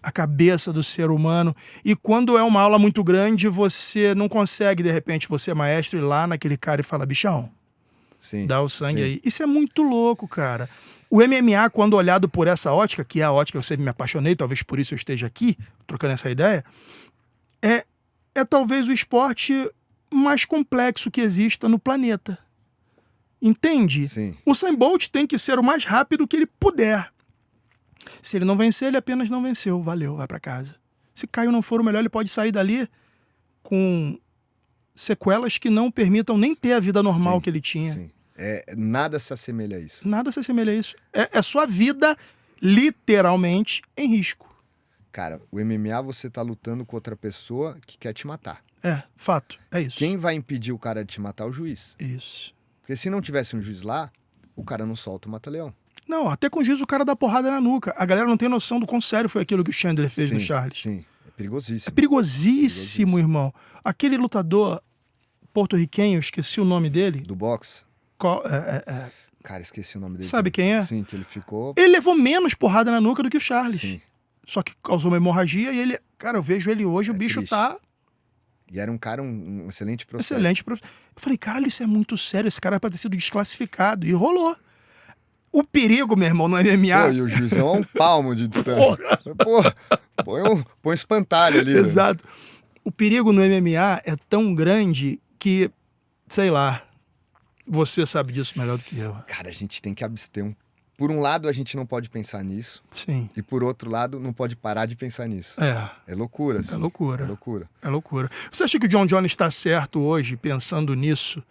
A cabeça do ser humano. E quando é uma aula muito grande, você não consegue, de repente, você é maestro, ir lá naquele cara e falar, bichão, Sim. dá o sangue Sim. aí. Isso é muito louco, cara. O MMA, quando olhado por essa ótica, que é a ótica que eu sempre me apaixonei, talvez por isso eu esteja aqui, trocando essa ideia, é talvez o esporte mais complexo que exista no planeta. Entende? Sim. O Usain Bolt tem que ser o mais rápido que ele puder. Se ele não vencer, ele apenas não venceu. Valeu, vai pra casa. Se Caio não for o melhor, ele pode sair dali com sequelas que não permitam nem ter a vida normal Sim, que ele tinha. Sim. Nada se assemelha a isso. Nada se assemelha a isso. É sua vida, literalmente, em risco. Cara, o MMA você tá lutando com outra pessoa que quer te matar. É, fato. É isso. Quem vai impedir o cara de te matar é o juiz. Isso. Porque se não tivesse um juiz lá, o cara não solta o mata-leão. Não, até com juízo o cara dá porrada na nuca. A galera não tem noção do quão sério foi aquilo que o Chandler fez no Charles. Sim, é perigosíssimo. É perigosíssimo, irmão. Aquele lutador porto-riquenho, esqueci o nome dele. Do boxe? É. Cara, esqueci o nome dele. Sabe quem é? Sim, que ele ficou... Ele levou menos porrada na nuca do que o Charles. Sim. Só que causou uma hemorragia e ele... Cara, eu vejo ele hoje, o bicho triste. tá... E era um cara, um excelente processo. Excelente. Eu falei, caralho, isso é muito sério. Esse cara é pra ter sido desclassificado. E rolou. O perigo, meu irmão, no MMA... Pô, e o juizão a um palmo de distância. Pô, põe um espantalho ali. Exato. O perigo no MMA é tão grande que, sei lá, você sabe disso melhor do que eu. Cara, a gente tem que abster. Por um lado, a gente não pode pensar nisso. Sim. E por outro lado, não pode parar de pensar nisso. É loucura, assim. É loucura. É loucura. É loucura. Você acha que o John Jones está certo hoje, pensando nisso,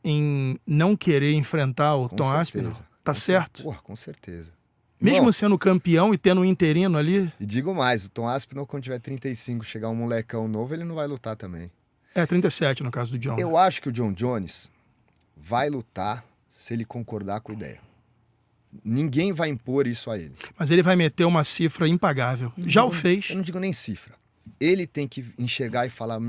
em não querer enfrentar o Tom Aspinall? Tá certo? Porra, com certeza. Mesmo Bom, sendo campeão e tendo um interino ali? E digo mais, o Tom Aspinall, quando tiver 35, chegar um molecão novo, ele não vai lutar também. 37 no caso do John. Eu acho que o John Jones vai lutar se ele concordar com a ideia. Ninguém vai impor isso a ele. Mas ele vai meter uma cifra impagável. Já o fez. Eu não digo nem cifra. Ele tem que enxergar e falar,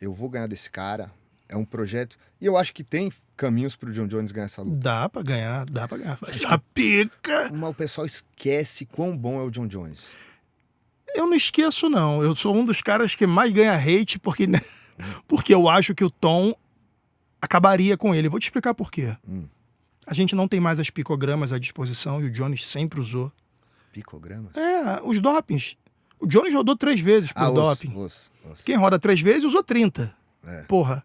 eu vou ganhar desse cara, é um projeto. E eu acho que tem caminhos pro John Jones ganhar essa luta. Dá pra ganhar. Vai ser uma pica. Mas o pessoal esquece quão bom é o John Jones. Eu não esqueço, não. Eu sou um dos caras que mais ganha hate porque eu acho que o Tom acabaria com ele. Vou te explicar por quê. A gente não tem mais as picogramas à disposição e o Jones sempre usou. Picogramas? Os dopings. O Jones rodou 3 vezes por doping. Quem roda 3 vezes usou 30. Porra.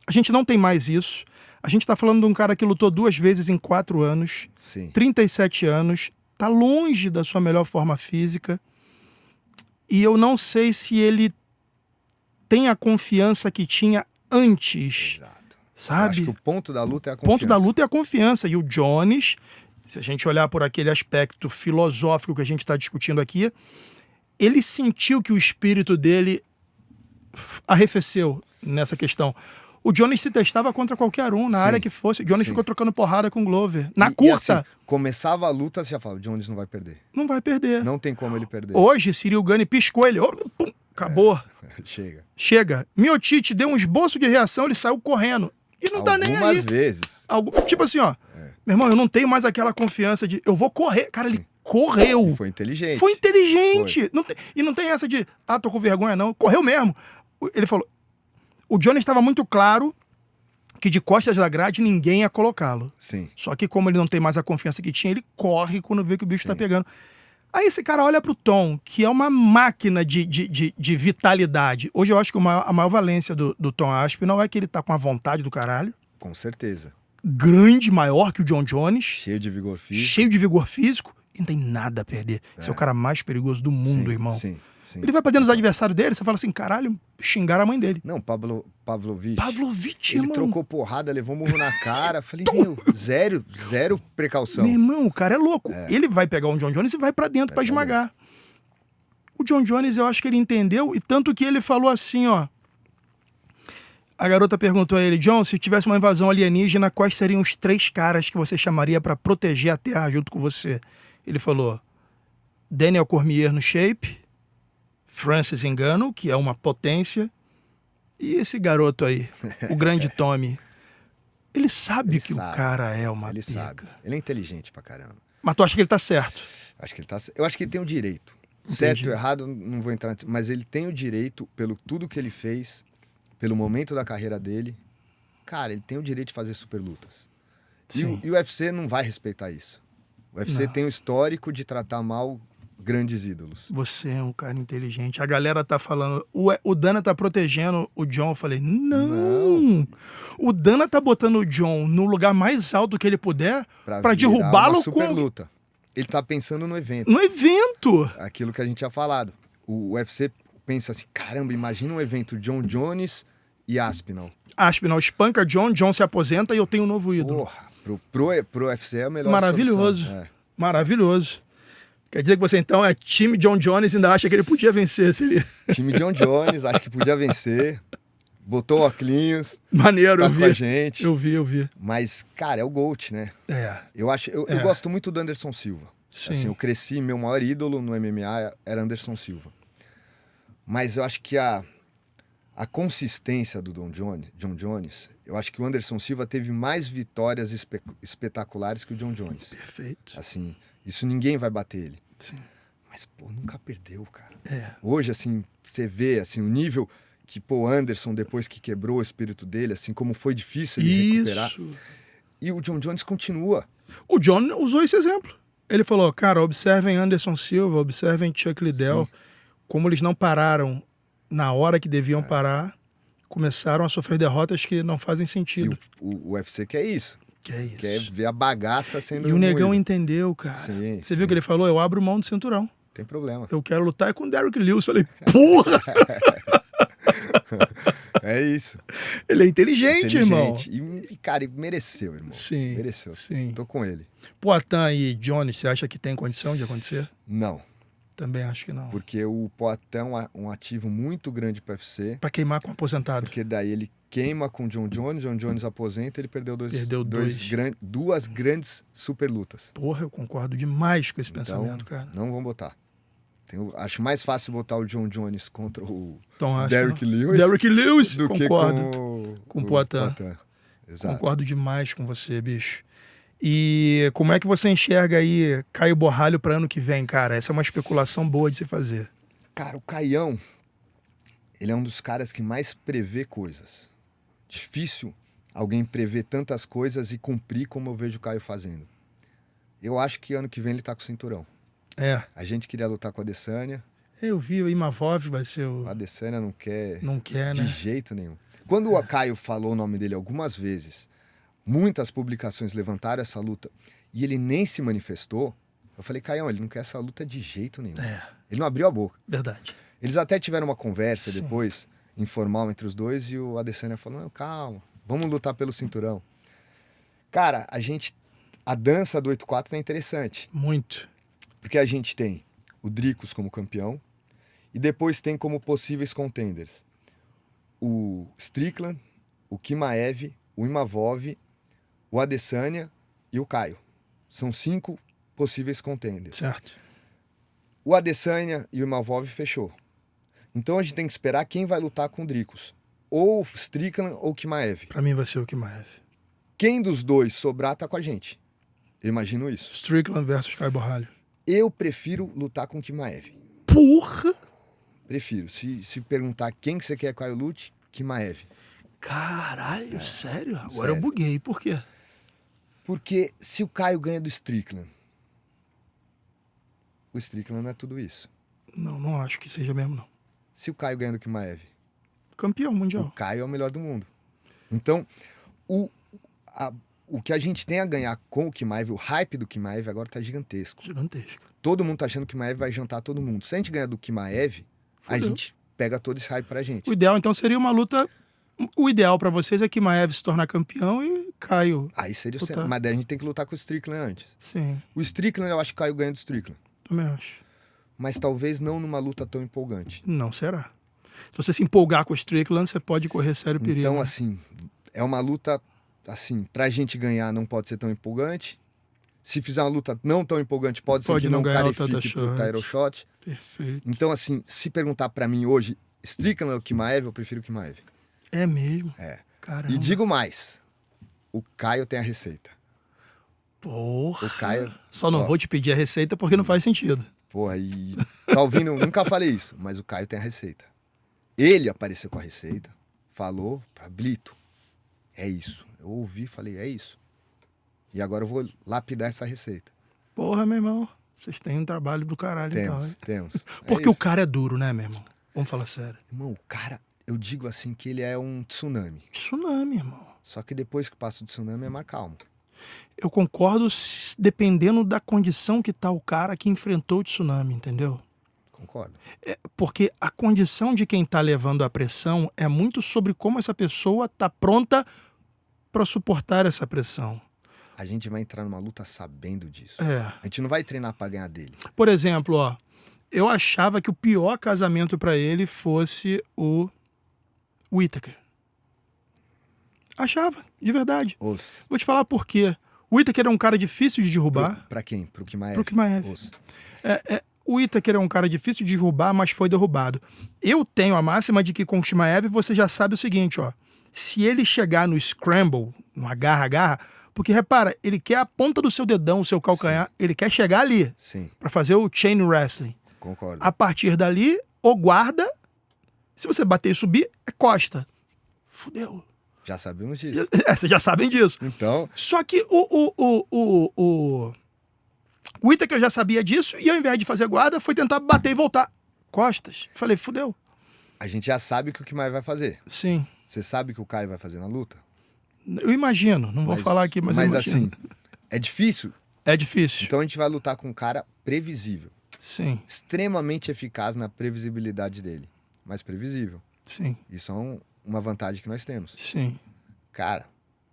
A gente não tem mais isso. A gente tá falando de um cara que lutou 2 vezes em 4 anos. Sim. 37 anos. Tá longe da sua melhor forma física. E eu não sei se ele tem a confiança que tinha antes. Exato. Sabe? Eu acho que o ponto da luta é a O confiança. ponto da luta é a confiança. E o Jones, se a gente olhar por aquele aspecto filosófico que a gente está discutindo aqui, ele sentiu que o espírito dele arrefeceu nessa questão. O Jones se testava contra qualquer um, na área que fosse. O Jones ficou trocando porrada com o Glover. Na curta. E assim, começava a luta, você já fala, o Jones não vai perder. Não vai perder. Não tem como ele perder. Hoje, Cyril Gane piscou ele. Pum, acabou. Chega. Miotite deu um esboço de reação, ele saiu correndo. E não tá nem aí. Algumas vezes. Tipo assim, ó. Meu irmão, eu não tenho mais aquela confiança de eu vou correr. Cara, ele correu. Foi inteligente. Foi inteligente. E não tem essa de, tô com vergonha, não. Correu mesmo. Ele falou. O Jones estava muito claro que de costas da grade ninguém ia colocá-lo. Sim. Só que como ele não tem mais a confiança que tinha, ele corre quando vê que o bicho tá pegando. Aí esse cara olha pro Tom, que é uma máquina de vitalidade. Hoje eu acho que a maior valência do Tom Aspinall é que ele tá com a vontade do caralho. Com certeza. Grande, maior que o John Jones. Cheio de vigor físico. Cheio de vigor físico. E não tem nada a perder. Esse é o cara mais perigoso do mundo, irmão. Sim. Ele vai pra dentro dos adversários dele, você fala assim, caralho, xingaram a mãe dele. Não, Pavlovich. Pavlovich, ele irmão. trocou porrada, levou um murro na cara. Falei, zero precaução. Meu irmão, o cara é louco. Ele vai pegar um John Jones e vai pra dentro pra esmagar. O John Jones, eu acho que ele entendeu, e tanto que ele falou assim, ó. A garota perguntou a ele, John, se tivesse uma invasão alienígena, quais seriam os 3 caras que você chamaria pra proteger a Terra junto com você? Ele falou, Daniel Cormier no Shape, Francis Ngannou, que é uma potência, e esse garoto aí, o grande Tommy. Ele sabe que o cara é uma pica. Sabe. Ele é inteligente pra caramba. Mas tu acha que ele tá certo? Eu acho que ele tem o direito. Entendi. Certo ou errado, não vou entrar... Mas ele tem o direito, pelo tudo que ele fez, pelo momento da carreira dele. Cara, ele tem o direito de fazer super lutas. Sim. E o UFC não vai respeitar isso. O UFC tem o histórico de tratar mal grandes ídolos. Você é um cara inteligente. A galera tá falando, o Dana tá protegendo o John. Eu falei, não. O Dana tá botando o John no lugar mais alto que ele puder pra derrubá-lo super luta. Ele tá pensando no evento. No evento! Aquilo que a gente tinha falado. O UFC pensa assim, caramba, imagina um evento John Jones e Aspinall. Aspinall espanca John se aposenta e eu tenho um novo ídolo. Porra, pro UFC é a melhor Maravilhoso. solução. Maravilhoso. Quer dizer que você então é time John Jones e ainda acha que ele podia vencer se ele... Time John Jones, acho que podia vencer. Botou óculos. Maneiro, Tá eu vi. com a gente. Eu vi. Mas, cara, é o GOAT, né? Eu gosto muito do Anderson Silva. Sim. Assim, eu cresci, meu maior ídolo no MMA era Anderson Silva. Mas eu acho que a consistência do John Jones, eu acho que o Anderson Silva teve mais vitórias espetaculares que o John Jones. Perfeito. Assim, isso ninguém vai bater ele. Sim. Mas, pô, nunca perdeu, cara. Hoje, assim, você vê, assim, o nível que, pô, o Anderson, depois que quebrou o espírito dele, assim, como foi difícil ele recuperar. E o John Jones continua. O John usou esse exemplo. Ele falou, cara, observem Anderson Silva, observem Chuck Liddell, como eles não pararam na hora que deviam parar, começaram a sofrer derrotas que não fazem sentido. E o UFC quer isso. Quer ver a bagaça sendo... E o negão entendeu, cara. Você viu o que ele falou? Eu abro mão do cinturão. Tem problema. Eu quero lutar com o Derrick Lewis. Falei, porra! É isso. Ele é inteligente, irmão. E, cara, mereceu, irmão. Sim. Mereceu. Sim. Tô com ele. Poatan e Jones, você acha que tem condição de acontecer? Não. Também acho que não. Porque o Poatan é um ativo muito grande pro UFC. Pra queimar com o aposentado. Porque daí ele queima com o John Jones aposenta, ele perdeu duas grandes super lutas. Porra, eu concordo demais com esse pensamento, cara. Não vão botar. Acho mais fácil botar o John Jones contra o então, Derrick Lewis do concordo, que com o Poatan. Exato. Concordo demais com você, bicho. E como é que você enxerga aí Caio Borralho para ano que vem, cara? Essa é uma especulação boa de se fazer. Cara, o Caião, ele é um dos caras que mais prevê coisas. Difícil alguém prever tantas coisas e cumprir como eu vejo o Caio fazendo. Eu acho que ano que vem ele tá com o cinturão. A gente queria lutar com a Adesanya. Eu vi, o Imavov vai ser o... A Adesanya não quer né? De jeito nenhum. Quando o Caio falou o nome dele algumas vezes, muitas publicações levantaram essa luta e ele nem se manifestou, eu falei, Caião, ele não quer essa luta de jeito nenhum. Ele não abriu a boca. Verdade. Eles até tiveram uma conversa depois, informal entre os dois, e o Adesanya falou, não, calma, vamos lutar pelo cinturão. Cara, a dança do 8-4 tá interessante. Muito. Porque a gente tem o Dricus como campeão e depois tem como possíveis contenders o Strickland, o Chimaev, o Imavov, o Adesanya e o Caio. São 5 possíveis contenders. Certo. O Adesanya e o Imavov fechou. Então a gente tem que esperar quem vai lutar com o Dricus. Ou o Strickland ou o Chimaev. Pra mim vai ser o Chimaev. Quem dos dois sobrar tá com a gente. Eu imagino isso. Strickland versus Caio Borralho. Eu prefiro lutar com o Chimaev. Porra! Prefiro. Se perguntar quem que você quer que Caio lute, Chimaev. Caralho, sério? Agora sério. Eu buguei. Por quê? Porque se o Caio ganha do Strickland, o Strickland não é tudo isso. Não acho que seja mesmo, não. Se o Caio ganha do Chimaev, campeão mundial. O Caio é o melhor do mundo. Então, o que a gente tem a ganhar com o Chimaev, o hype do Chimaev agora tá gigantesco. Gigantesco. Todo mundo tá achando que o Chimaev vai jantar todo mundo. Se a gente ganhar do Chimaev, a gente pega todo esse hype pra gente. O ideal, então, seria uma luta... O ideal pra vocês é que Chimaev se tornar campeão e Caio... Aí seria o certo. Mas daí a gente tem que lutar com o Strickland antes. Sim. O Strickland, eu acho que o Caio ganha do Strickland. Também acho. Mas talvez não numa luta tão empolgante. Não será. Se você se empolgar com o Strickland, você pode correr sério perigo. Então, assim, é uma luta... Assim, pra gente ganhar não pode ser tão empolgante. Se fizer uma luta não tão empolgante, pode ser que não carifique pro title shot. Perfeito. Então, assim, se perguntar pra mim hoje, Strickland ou Chimaev, eu prefiro o Chimaev. É mesmo? Caramba. E digo mais, o Caio tem a receita. Porra. O Caio... Só não vou te pedir a receita porque não faz sentido. Porra, e... Tá ouvindo? Nunca falei isso, mas o Caio tem a receita. Ele apareceu com a receita, falou pra Blito. É isso. Eu ouvi e falei, é isso. E agora eu vou lapidar essa receita. Porra, meu irmão. Vocês têm um trabalho do caralho, Temos. Porque o cara é duro, né, meu irmão? Vamos falar sério. Irmão, o cara, eu digo assim que ele é um tsunami. Tsunami, irmão. Só que depois que passa o tsunami é mais calmo. Eu concordo dependendo da condição que tá o cara que enfrentou o tsunami, entendeu? Concordo. Porque a condição de quem tá levando a pressão é muito sobre como essa pessoa tá pronta para suportar essa pressão. a gente vai entrar numa luta sabendo disso. É. A gente não vai treinar pra ganhar dele. Por exemplo, ó, eu achava que o pior casamento pra ele fosse o Whittaker. Achava, de verdade. Osso. Vou te falar por quê. O Whittaker é um cara difícil de derrubar. Pra quem? Pro Chimaev? Pro Chimaev. Osso. O Whittaker é um cara difícil de derrubar, mas foi derrubado. Eu tenho a máxima de que com o Chimaev você já sabe o seguinte, ó. Se ele chegar no scramble, no agarra-agarra, porque repara, ele quer a ponta do seu dedão, o seu calcanhar, ele quer chegar ali. Sim. Pra fazer o chain wrestling. Concordo. A partir dali, ou guarda, se você bater e subir, é costa. Fudeu. Já sabemos disso. Vocês já sabem disso. Então, Só que o Whittaker já sabia disso e ao invés de fazer guarda, foi tentar bater e voltar. Costas. Falei, fudeu. a gente já sabe o que o Chimaev vai fazer. Sim. Você sabe o que o Caio vai fazer na luta? Eu imagino. Não vou falar aqui, mas eu imagino. assim, é difícil. É difícil. Então a gente vai lutar com um cara previsível. Sim, Extremamente eficaz na previsibilidade dele. Mas previsível. sim, Isso é uma vantagem que nós temos. sim. Cara,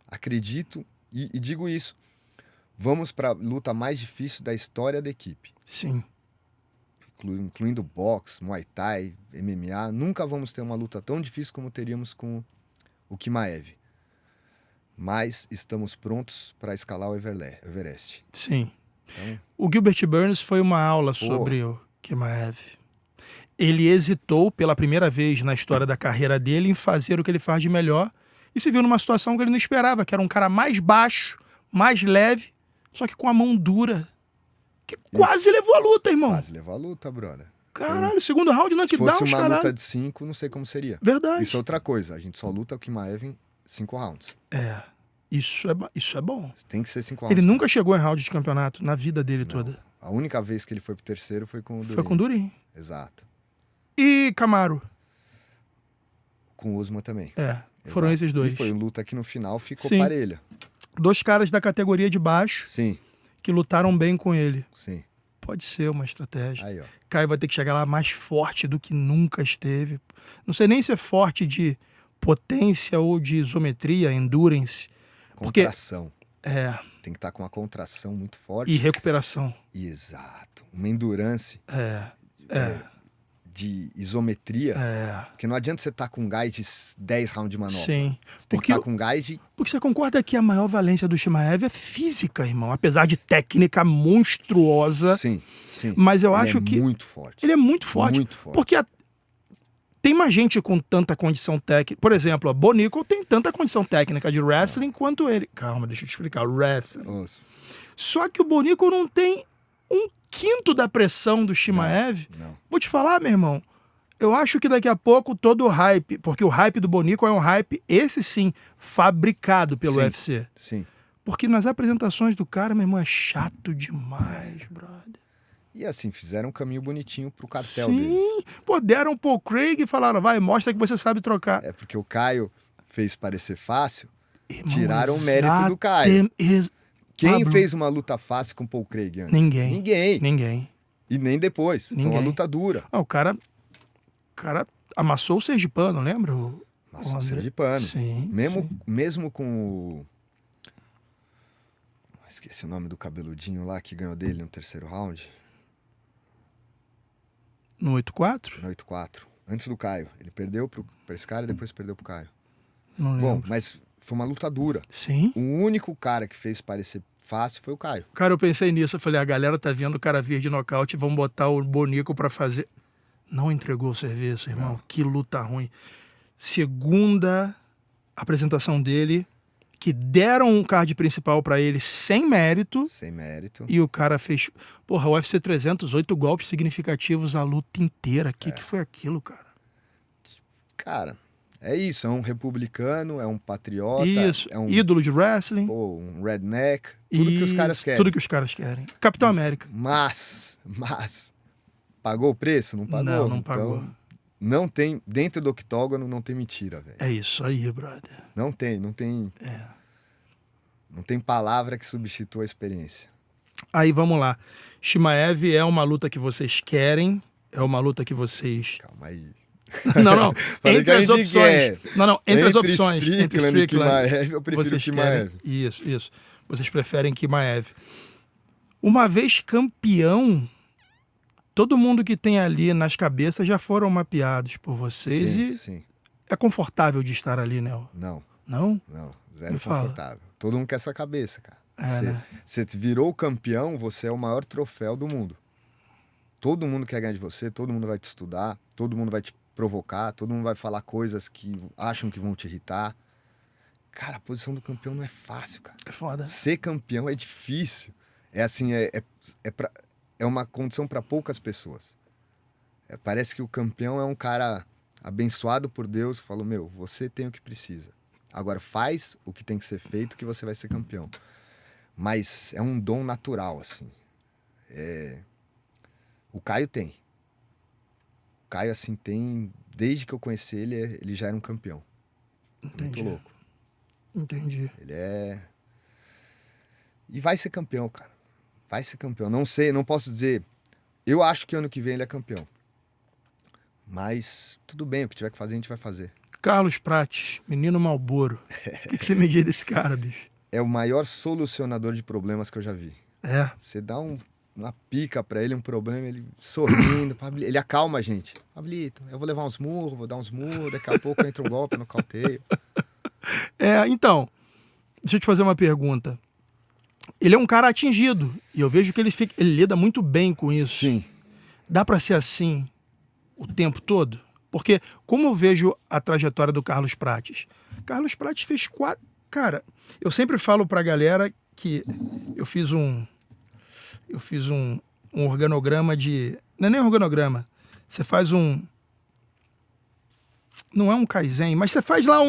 acredito e digo isso. Vamos para a luta mais difícil da história da equipe. Sim. Incluindo boxe, Muay Thai, MMA. Nunca vamos ter uma luta tão difícil como teríamos com o Chimaev. Mas estamos prontos para escalar o Everest. Sim. Então, O Gilbert Burns foi uma aula sobre o Chimaev. Ele hesitou pela primeira vez na história da carreira dele em fazer o que ele faz de melhor e se viu numa situação que ele não esperava, que era um cara mais baixo, mais leve, só que com a mão dura. Que quase levou a luta, irmão. quase levou a luta, brother. Caralho, segundo round, Se knockdown, fosse uma caralho. luta de 5, não sei como seria. Verdade. Isso é outra coisa. A gente só luta o Chimaev em 5 rounds. É, isso é bom. Tem que ser 5 rounds. Ele nunca chegou em round de campeonato na vida dele toda. A única vez que ele foi pro terceiro foi com o Durinho. Foi com o Durinho. Exato. E Camaro. Com o Usman também. Foram Exato. esses dois. E foi uma luta que no final ficou Sim. parelha. Dois caras da categoria de baixo Sim, que lutaram bem com ele. sim. Pode ser uma estratégia. Aí, ó. Caio vai ter que chegar lá mais forte do que nunca esteve. Não sei nem se é forte de potência ou de isometria, endurance. Porque Contração. Tem que estar com uma contração muito forte. e recuperação. Exato. Uma endurance de isometria. Porque não adianta você estar com um gás de 10 rounds de manobra. Sim. Você tem que Porque, estar com um gás de... porque você concorda que a maior valência do Chimaev é física, irmão. Apesar de técnica monstruosa. Sim, sim. Mas eu Ele acho é que muito forte. ele é muito forte. Muito forte. Porque tem mais gente com tanta condição técnica. Por exemplo, a Bonico tem tanta condição técnica de wrestling quanto ele. Calma, deixa eu te explicar. Wrestling. Nossa. Só que o Bonico não tem 1/5 da pressão do Chimaev. Não. Vou te falar, meu irmão. Eu acho que daqui a pouco todo o hype, porque o hype do Bonico é um hype, esse sim, fabricado pelo Sim. UFC. Sim. Porque nas apresentações do cara, meu irmão, é chato demais, brother. E assim, fizeram um caminho bonitinho pro cartel dele. Sim, pô, deram pro Craig e falaram, vai, mostra que você sabe trocar. É porque o Caio fez parecer fácil. Irmão, Tiraram o mérito do Caio. Quem Pablo. fez uma luta fácil com o Paul Craig antes? Ninguém. Ninguém. Ninguém. E nem depois. Foi uma Ninguém. luta dura. Ah, o cara amassou o Sergipano, lembra? Mas O um André. de pano. Sim, Mesmo com o... Esqueci o nome do cabeludinho lá que ganhou dele no terceiro round. No 8-4? No 8-4. Antes do Caio. Ele perdeu pra esse cara e depois perdeu pro Caio. Não Bom, lembro. mas foi uma luta dura. Sim. O único cara que fez parecer fácil foi o Caio. Cara, eu pensei nisso. Eu falei, a galera tá vendo o cara vir de nocaute, vão botar o Bonico pra fazer. Não entregou o serviço, irmão. Não. Que luta ruim. Segunda apresentação dele, que deram um card principal pra ele sem mérito. Sem mérito. E o cara fez... Porra, o UFC 300, 8 golpes significativos a luta inteira. O que foi aquilo, cara? Cara, é isso. É um republicano, é um patriota. Isso. É um, Ídolo de wrestling. um redneck. Tudo que os caras Isso, querem. Tudo que os caras querem. Capitão América. Mas... Pagou o preço? Não pagou. Não, não pagou. Então, não tem... Dentro do octógono não tem mentira, velho. É isso aí, brother. Não tem. Não tem palavra que substitua a experiência. Aí vamos lá. Chimaev é uma luta que vocês querem? É uma luta que vocês... Calma aí. Não. Falei Entre que a as gente opções. quer. Não. Entre as opções. Strickland e Chimaev, eu prefiro o vocês Chimaev. querem. Isso. vocês preferem Chimaev. Uma vez campeão, todo mundo que tem ali nas cabeças já foram mapeados por vocês Sim. é confortável de estar ali, né? Não, Não? zero Me fala. confortável. Todo mundo quer sua cabeça, cara. Né? Você virou campeão, você é o maior troféu do mundo. Todo mundo quer ganhar de você, todo mundo vai te estudar, todo mundo vai te provocar, todo mundo vai falar coisas que acham que vão te irritar. Cara, a posição do campeão não é fácil, cara. É foda. Ser campeão é difícil. É assim, é uma condição para poucas pessoas. Parece que o campeão é um cara abençoado por Deus que falou, meu, você tem o que precisa. Agora faz o que tem que ser feito que você vai ser campeão. Mas é um dom natural, assim. O Caio tem. O Caio, assim, tem... Desde que eu conheci ele, ele já era um campeão. Entendi. Muito louco. Entendi. Ele é... E vai ser campeão, cara. Vai ser campeão. Não sei, não posso dizer... Eu acho que ano que vem ele é campeão. Mas tudo bem, o que tiver que fazer, a gente vai fazer. Carlos Prates, menino Malboro. O que você me diz desse cara, bicho? É o maior solucionador de problemas que eu já vi. É. Você dá uma pica pra ele, um problema, ele sorrindo, ele acalma a gente. Pablito, eu vou levar uns murros, vou dar uns murros, daqui a pouco entra um golpe no cauteio. Então, deixa eu te fazer uma pergunta. Ele é um cara atingido, e eu vejo que ele lida muito bem com isso. Sim. Dá pra ser assim o tempo todo? Porque, como eu vejo a trajetória do Carlos Prates fez 4... Cara, eu sempre falo pra galera que eu fiz um organograma de... Não é nem organograma. Você faz não é um Kaizen, mas você faz lá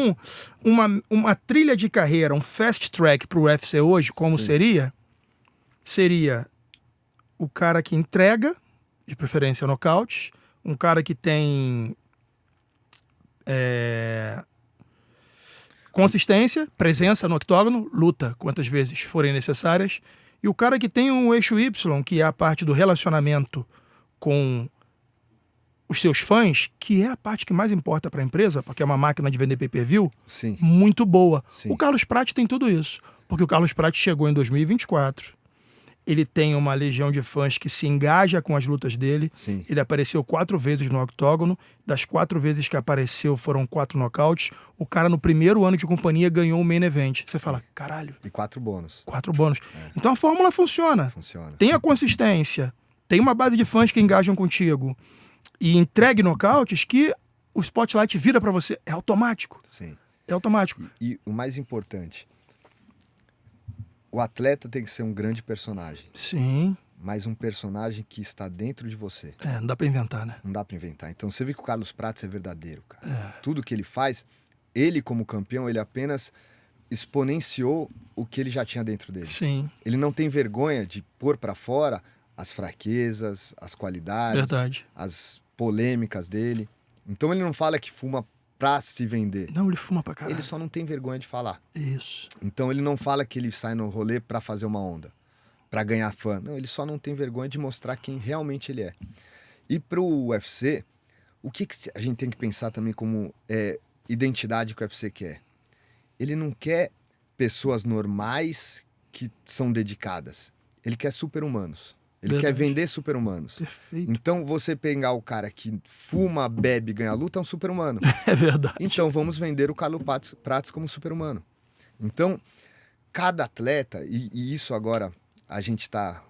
uma trilha de carreira, um fast track pro UFC hoje, como Sim. seria? Seria o cara que entrega, de preferência nocaute, um cara que tem consistência, presença no octógono, luta quantas vezes forem necessárias, e o cara que tem um eixo Y, que é a parte do relacionamento com os seus fãs, que é a parte que mais importa para a empresa, porque é uma máquina de vender pay-per-view, Sim. muito boa. Sim. O Carlos Prates tem tudo isso, porque o Carlos Prates chegou em 2024, ele tem uma legião de fãs que se engaja com as lutas dele. Sim. Ele apareceu 4 vezes no octógono. Das 4 vezes que apareceu, foram 4 nocautes. O cara, no primeiro ano de companhia, ganhou um main event. Você fala, caralho. E 4 bônus. 4 bônus. Então a fórmula funciona. Funciona. Tem a consistência. Tem uma base de fãs que engajam contigo. E entregue nocautes que o spotlight vira pra você. É automático. Sim. É automático. E o mais importante... O atleta tem que ser um grande personagem. Sim. Mas um personagem que está dentro de você. Não dá pra inventar, né? Não dá pra inventar. Então você vê que o Carlos Prates é verdadeiro, cara. Tudo que ele faz, ele como campeão, ele apenas exponenciou o que ele já tinha dentro dele. Sim. Ele não tem vergonha de pôr pra fora as fraquezas, as qualidades, Verdade. as polêmicas dele. Então ele não fala que fuma pra se vender. Não, ele fuma pra caralho. Ele só não tem vergonha de falar. Isso. Então ele não fala que ele sai no rolê pra fazer uma onda, pra ganhar fã. Não, ele só não tem vergonha de mostrar quem realmente ele é. E pro UFC, o que a gente tem que pensar também como identidade que o UFC quer? Ele não quer pessoas normais que são dedicadas. Ele quer super-humanos. Ele quer vender super-humanos. Perfeito. Então, você pegar o cara que fuma, bebe e ganha luta é um super-humano. É verdade. Então, vamos vender o Carlos Prates como super-humano. Então, cada atleta, e isso agora a gente está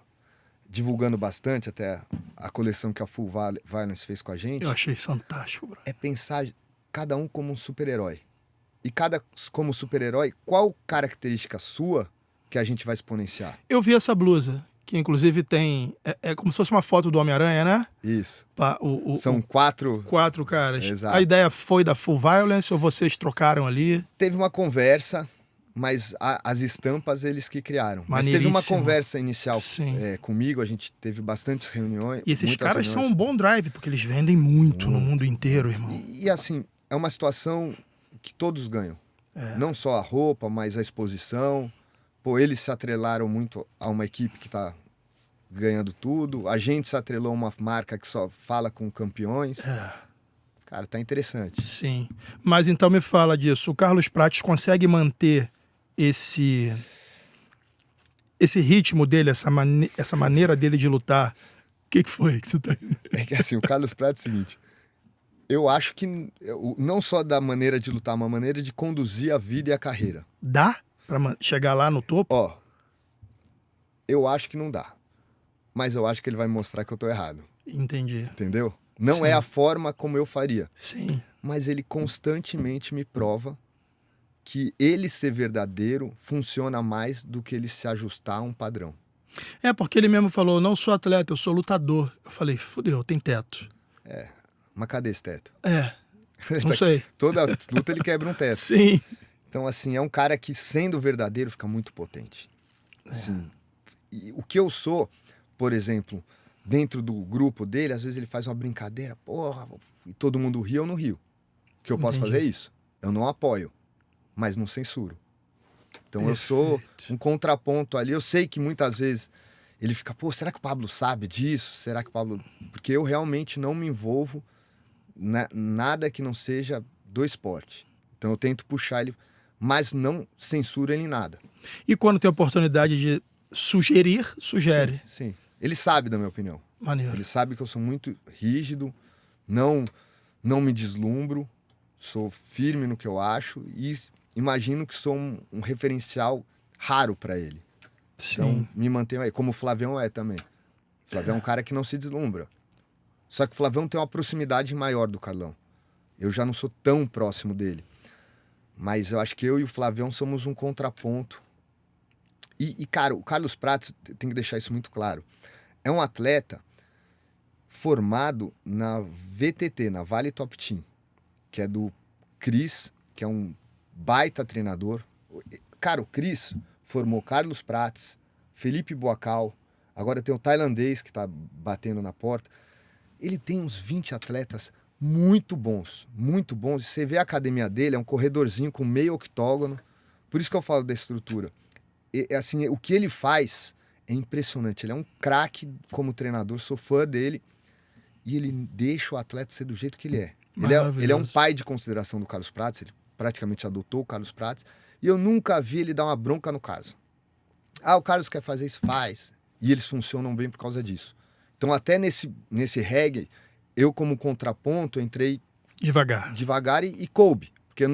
divulgando bastante, até a coleção que a Full Violence fez com a gente, Eu achei fantástico, bro. é pensar cada um como um super-herói. E cada como super-herói, qual característica sua que a gente vai exponenciar? Eu vi essa blusa, que inclusive tem... É como se fosse uma foto do Homem-Aranha, né? Isso. São 4... 4 caras. Exato. A ideia foi da Full Violence ou vocês trocaram ali? Teve uma conversa, mas as estampas eles que criaram. Mas teve uma conversa inicial comigo, a gente teve bastantes reuniões. E esses caras são um bom drive, porque eles vendem muito no mundo inteiro, irmão. E assim, é uma situação que todos ganham. Não só a roupa, mas a exposição. Pô, eles se atrelaram muito a uma equipe que tá ganhando tudo. A gente se atrelou a uma marca que só fala com campeões. Cara, tá interessante. Sim. Mas então me fala disso. O Carlos Prates consegue manter esse ritmo dele, essa maneira dele de lutar, o que foi que você tá... É que assim, o Carlos Prates é o seguinte, eu acho que não só da maneira de lutar, uma maneira de conduzir a vida e a carreira. Dá pra chegar lá no topo? Ó, eu acho que não dá, mas eu acho que ele vai mostrar que eu tô errado. Entendi. Entendeu? Não Sim. é a forma como eu faria. Sim. Mas ele constantemente me prova que ele ser verdadeiro funciona mais do que ele se ajustar a um padrão. É, porque ele mesmo falou, não sou atleta, eu sou lutador. Eu falei, fudeu, tem teto. Mas cadê esse teto? Não sei. Toda luta ele quebra um teto. Sim. Então, assim, é um cara que, sendo verdadeiro, fica muito potente. Assim, e o que eu sou, por exemplo, dentro do grupo dele, às vezes ele faz uma brincadeira, porra, e todo mundo ri, eu não rio. O que eu posso fazer é isso. Eu não apoio, mas não censuro. Então eu sou um contraponto ali. Eu sei que muitas vezes ele fica, pô, será que o Pablo sabe disso? Será que o Pablo... Porque eu realmente não me envolvo nada que não seja do esporte. Então eu tento puxar ele, mas não censuro ele em nada. E quando tem a oportunidade de sugerir, sugere. Sim. Ele sabe da minha opinião. Maneiro. Ele sabe que eu sou muito rígido, não me deslumbro, sou firme no que eu acho e imagino que sou um referencial raro para ele. Sim. Então, me mantenho aí, como o Flavião é também. O Flavião é um cara que não se deslumbra. Só que o Flavião tem uma proximidade maior do Carlão. Eu já não sou tão próximo dele. Mas eu acho que eu e o Flavião somos um contraponto. E cara, o Carlos Prates, tem que deixar isso muito claro, é um atleta formado na VTT, na Vale Top Team, que é do Cris, que é um baita treinador. Cara, o Cris formou Carlos Prates, Felipe Boacal, agora tem o tailandês que tá batendo na porta. Ele tem uns 20 atletas muito bons, muito bons. Você vê a academia dele, é um corredorzinho com meio octógono. Por isso que eu falo da estrutura. Assim, o que ele faz é impressionante. Ele é um craque como treinador, sou fã dele. E ele deixa o atleta ser do jeito que ele é. Ele é um pai de consideração do Carlos Prates, ele praticamente adotou o Carlos Prates. E eu nunca vi ele dar uma bronca no Carlos. Ah, o Carlos quer fazer isso? Faz. E eles funcionam bem por causa disso. Então, até nesse reggae, eu, como contraponto, entrei devagar e coube. Porque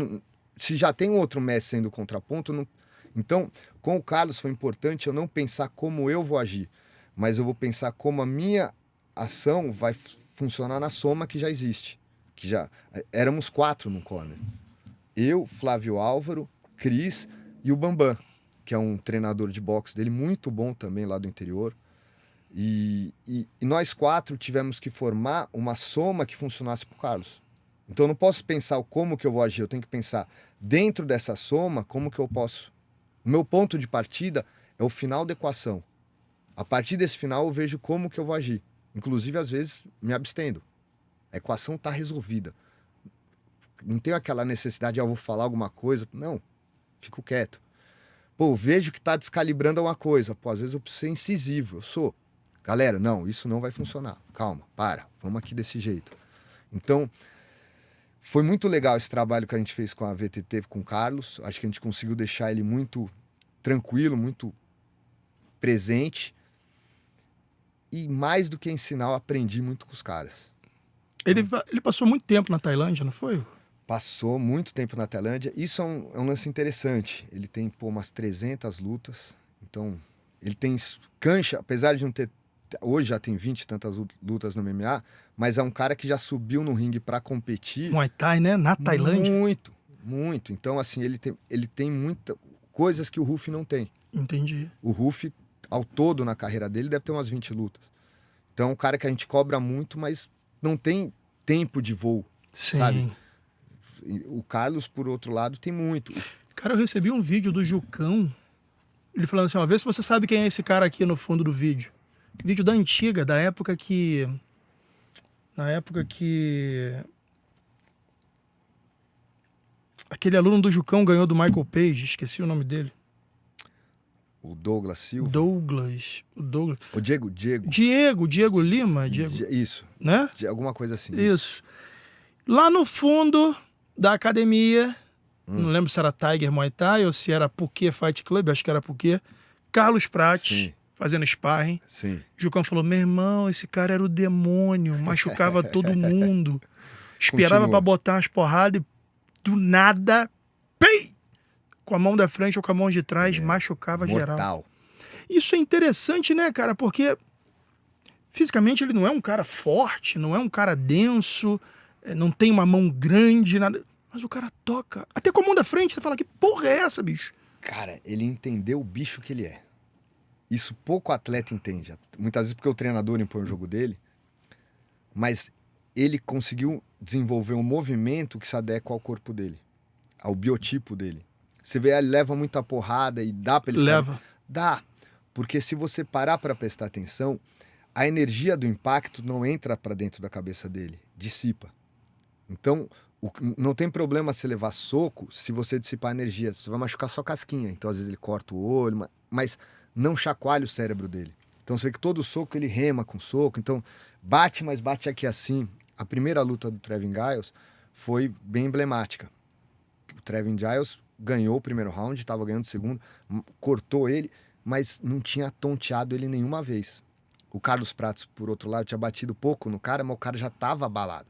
se já tem outro mestre sendo contraponto... Não... Então, com o Carlos foi importante eu não pensar como eu vou agir, mas eu vou pensar como a minha ação vai funcionar na soma que já existe. Que já éramos 4 no corner. Eu, Flávio Álvaro, Cris e o Bambam, que é um treinador de boxe dele, muito bom também lá do interior. E nós 4 tivemos que formar uma soma que funcionasse para o Carlos. Então eu não posso pensar como que eu vou agir, eu tenho que pensar dentro dessa soma como que eu posso. O meu ponto de partida é o final da equação. A partir desse final eu vejo como que eu vou agir. Inclusive, às vezes, me abstendo. A equação está resolvida. Não tenho aquela necessidade de eu vou falar alguma coisa. Não, fico quieto. Pô, vejo que está descalibrando alguma coisa. Pô, às vezes eu preciso ser incisivo. Eu sou. Galera, não, isso não vai funcionar. Calma, vamos aqui desse jeito. Então, foi muito legal esse trabalho que a gente fez com a VTT, com o Carlos. Acho que a gente conseguiu deixar ele muito tranquilo, muito presente. E mais do que ensinar, eu aprendi muito com os caras. Ele passou muito tempo na Tailândia, não foi? Passou muito tempo na Tailândia. Isso é um lance interessante. Ele tem, umas 300 lutas. Então, ele tem cancha, apesar de não ter... Hoje já tem 20 e tantas lutas no MMA, mas é um cara que já subiu no ringue para competir. Muay Thai, né? Na Tailândia. Muito. Então, assim, ele tem muitas coisas que o Rufi não tem. Entendi. O Rufi, ao todo na carreira dele, deve ter umas 20 lutas. Então, é um cara que a gente cobra muito, mas não tem tempo de voo, Sim. sabe? O Carlos, por outro lado, tem muito. Cara, eu recebi um vídeo do Jucão, ele falando assim, ó, vê se você sabe quem é esse cara aqui no fundo do vídeo. Vídeo da antiga, da época que... Aquele aluno do Jucão ganhou do Michael Page, esqueci o nome dele. O Douglas Silva. O Diego. Diego Lima. Isso. Né? Alguma coisa assim. Isso. Lá no fundo da academia, não lembro se era Tiger Muay Thai ou se era Phuket Fight Club, acho que era Phuket, Carlos Prates, Sim. fazendo sparring. Sim. Jucão falou, meu irmão, esse cara era o demônio, machucava todo mundo. Esperava Continua. pra botar umas porradas e do nada, pei! Com a mão da frente ou com a mão de trás, machucava geral. Mortal. Isso é interessante, né, cara? Porque fisicamente ele não é um cara forte, não é um cara denso, não tem uma mão grande, nada. Mas o cara toca. Até com a mão da frente, você fala, que porra é essa, bicho? Cara, ele entendeu o bicho que ele é. Isso pouco atleta entende. Muitas vezes porque o treinador impõe o jogo dele. Mas ele conseguiu desenvolver um movimento que se adequa ao corpo dele. Ao biotipo dele. Você vê, ele leva muita porrada e dá pra ele ficar... Leva. Dá. Porque se você parar pra prestar atenção, a energia do impacto não entra pra dentro da cabeça dele. Dissipa. Então, não tem problema você levar soco se você dissipar a energia. Você vai machucar só a casquinha. Então, às vezes, ele corta o olho, mas não chacoalha o cérebro dele. Então, você vê que todo soco ele rema com soco. Então, bate, mas bate aqui assim. A primeira luta do Trevin Giles foi bem emblemática. O Trevin Giles ganhou o primeiro round, estava ganhando o segundo, cortou ele, mas não tinha tonteado ele nenhuma vez. O Carlos Prates, por outro lado, tinha batido pouco no cara, mas o cara já estava abalado.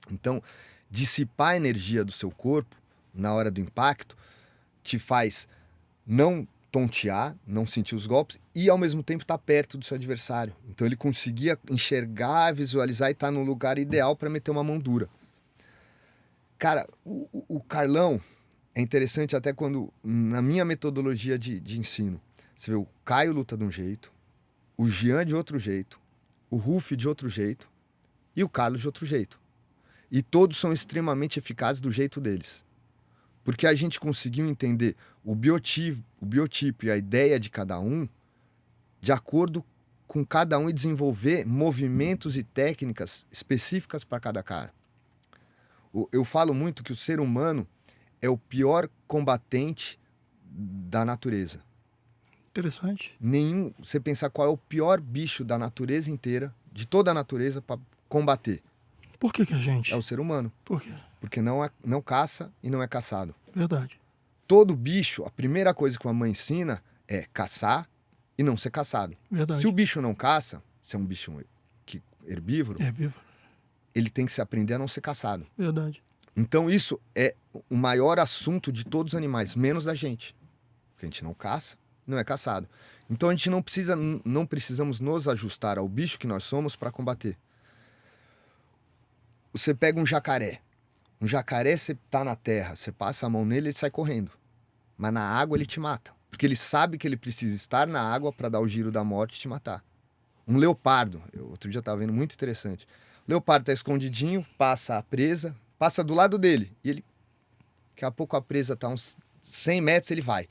Então, dissipar a energia do seu corpo na hora do impacto te faz não tontear, não sentir os golpes e ao mesmo tempo estar perto do seu adversário. Então ele conseguia enxergar, visualizar e estar no lugar ideal para meter uma mão dura. Cara, o Carlão é interessante até quando, na minha metodologia de ensino, você vê o Caio luta de um jeito, o Jean de outro jeito, o Ruff de outro jeito e o Carlos de outro jeito. E todos são extremamente eficazes do jeito deles. Porque a gente conseguiu entender o biotipo e a ideia de cada um de acordo com cada um e desenvolver movimentos e técnicas específicas para cada cara. Eu falo muito que o ser humano é o pior combatente da natureza. Interessante. Você pensar qual é o pior bicho da natureza inteira, de toda a natureza, para combater. Por que a gente? É o ser humano. Por quê? Porque não caça e não é caçado. Verdade. Todo bicho, a primeira coisa que uma mãe ensina é caçar e não ser caçado. Verdade. Se o bicho não caça, se é um bicho herbívoro, ele tem que se aprender a não ser caçado. Verdade. Então isso é o maior assunto de todos os animais, menos da gente. Porque a gente não caça e não é caçado. Então a gente não precisamos nos ajustar ao bicho que nós somos para combater. Você pega um jacaré. Um jacaré, você tá na terra, você passa a mão nele, ele sai correndo. Mas na água ele te mata. Porque ele sabe que ele precisa estar na água para dar o giro da morte e te matar. Um leopardo, outro dia eu tava vendo, muito interessante. O leopardo tá escondidinho, passa a presa, passa do lado dele. E ele, daqui a pouco a presa tá uns 100 metros, ele vai.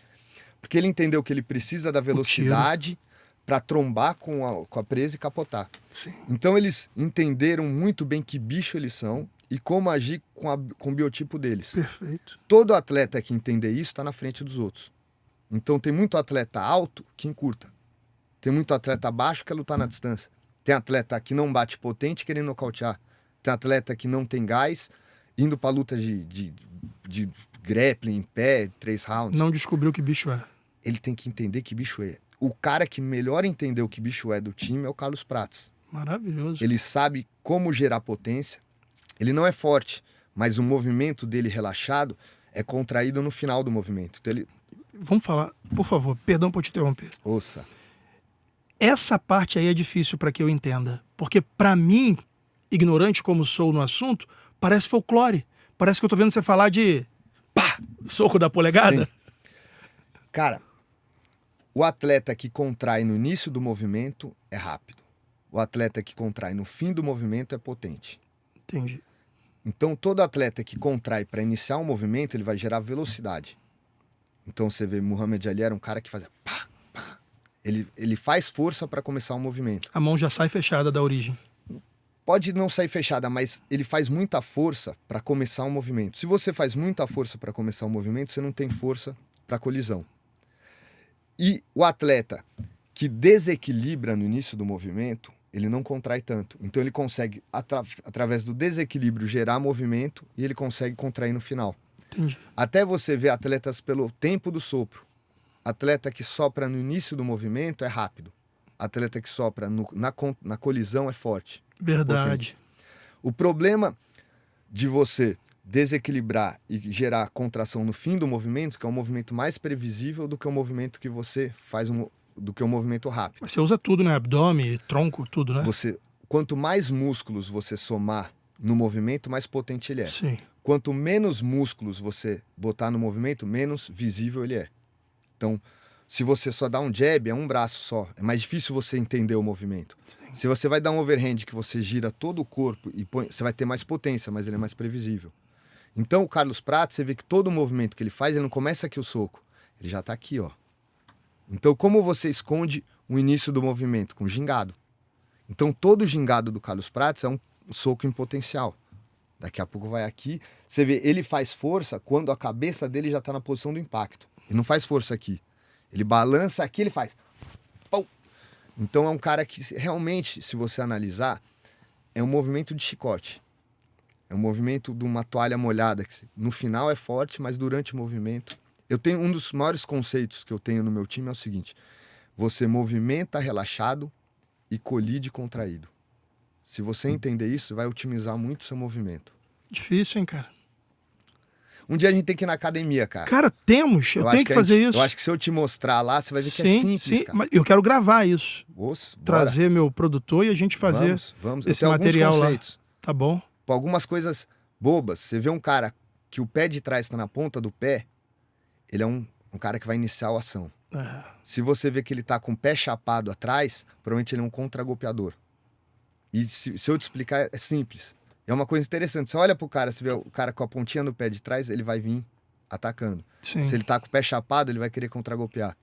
Porque ele entendeu que ele precisa da velocidade para trombar com a presa e capotar. Sim. Então eles entenderam muito bem que bicho eles são e como agir com o biotipo deles. Perfeito. Todo atleta que entender isso está na frente dos outros. Então tem muito atleta alto que encurta. Tem muito atleta baixo que quer lutar na distância. Tem atleta que não bate potente querendo nocautear. Tem atleta que não tem gás indo para luta de grappling em pé, 3 rounds. Não descobriu que bicho é. Ele tem que entender que bicho é. O cara que melhor entendeu que bicho é do time é o Carlos Prates. Maravilhoso. Ele sabe como gerar potência. Ele não é forte, mas o movimento dele relaxado é contraído no final do movimento. Então Vamos falar, por favor, perdão por te interromper. Ouça. Essa parte aí é difícil para que eu entenda. Porque para mim, ignorante como sou no assunto, parece folclore. Parece que eu tô vendo você falar de pá, soco da polegada. Sim. Cara, o atleta que contrai no início do movimento é rápido. O atleta que contrai no fim do movimento é potente. Entendi. Então, todo atleta que contrai para iniciar um movimento, ele vai gerar velocidade. Então, você vê, Muhammad Ali era um cara que fazia pá, pá. Ele faz força para começar um movimento. A mão já sai fechada da origem. Pode não sair fechada, mas ele faz muita força para começar um movimento. Se você faz muita força para começar um movimento, você não tem força para colisão. E o atleta que desequilibra no início do movimento, ele não contrai tanto. Então ele consegue, através do desequilíbrio, gerar movimento e ele consegue contrair no final. Entendi. Até você ver atletas pelo tempo do sopro. Atleta que sopra no início do movimento é rápido. Atleta que sopra na colisão é forte. Verdade. Potente. O problema de você desequilibrar e gerar contração no fim do movimento, que é um movimento mais previsível do que o movimento que você faz, do que o movimento rápido. Você usa tudo, né? Abdômen, tronco, tudo, né? Quanto mais músculos você somar no movimento, mais potente ele é. Sim. Quanto menos músculos você botar no movimento, menos visível ele é. Então, se você só dá um jab, é um braço só. É mais difícil você entender o movimento. Sim. Se você vai dar um overhand que você gira todo o corpo, você vai ter mais potência, mas ele é mais previsível. Então, o Carlos Prates, você vê que todo o movimento que ele faz, ele não começa aqui o soco. Ele já tá aqui, ó. Então, como você esconde o início do movimento? Com gingado. Então, todo gingado do Carlos Prates é um soco em potencial. Daqui a pouco vai aqui. Você vê, ele faz força quando a cabeça dele já tá na posição do impacto. Ele não faz força aqui. Ele balança aqui, ele faz. Pum. Então, é um cara que realmente, se você analisar, é um movimento de chicote. É um movimento de uma toalha molhada, que no final é forte, mas durante o movimento... Eu tenho um dos maiores conceitos que eu tenho no meu time é o seguinte: você movimenta relaxado e colide contraído. Se você entender isso, vai otimizar muito o seu movimento. Difícil, hein, cara? Um dia a gente tem que ir na academia, cara. Cara, temos. Eu tenho que fazer isso. Eu acho que se eu te mostrar lá, você vai ver que é simples, sim. cara. Mas eu quero gravar isso. Nossa, trazer meu produtor e a gente fazer vamos. esse material lá. Tá bom. Por algumas coisas bobas. Você vê um cara que o pé de trás está na ponta do pé, ele é um cara que vai iniciar a ação. Se você vê que ele tá com o pé chapado atrás, provavelmente ele é um contragolpeador. E se eu te explicar, é simples. É uma coisa interessante. Você olha pro cara, você vê o cara com a pontinha no pé de trás, ele vai vir atacando. Sim. Se ele tá com o pé chapado, ele vai querer contragolpear.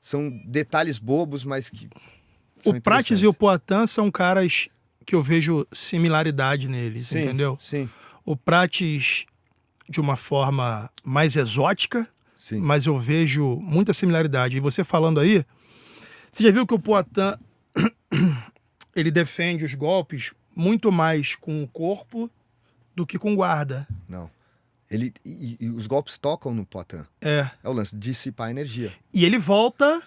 São detalhes bobos, mas que o Prates e o Poatan são caras que eu vejo similaridade neles, sim, entendeu? Sim. O Prates de uma forma mais exótica, sim, mas eu vejo muita similaridade. E você falando aí, você já viu que o Poatan ele defende os golpes muito mais com o corpo do que com guarda. Não. E os golpes tocam no Poatan. É o lance de dissipar a energia. E ele volta...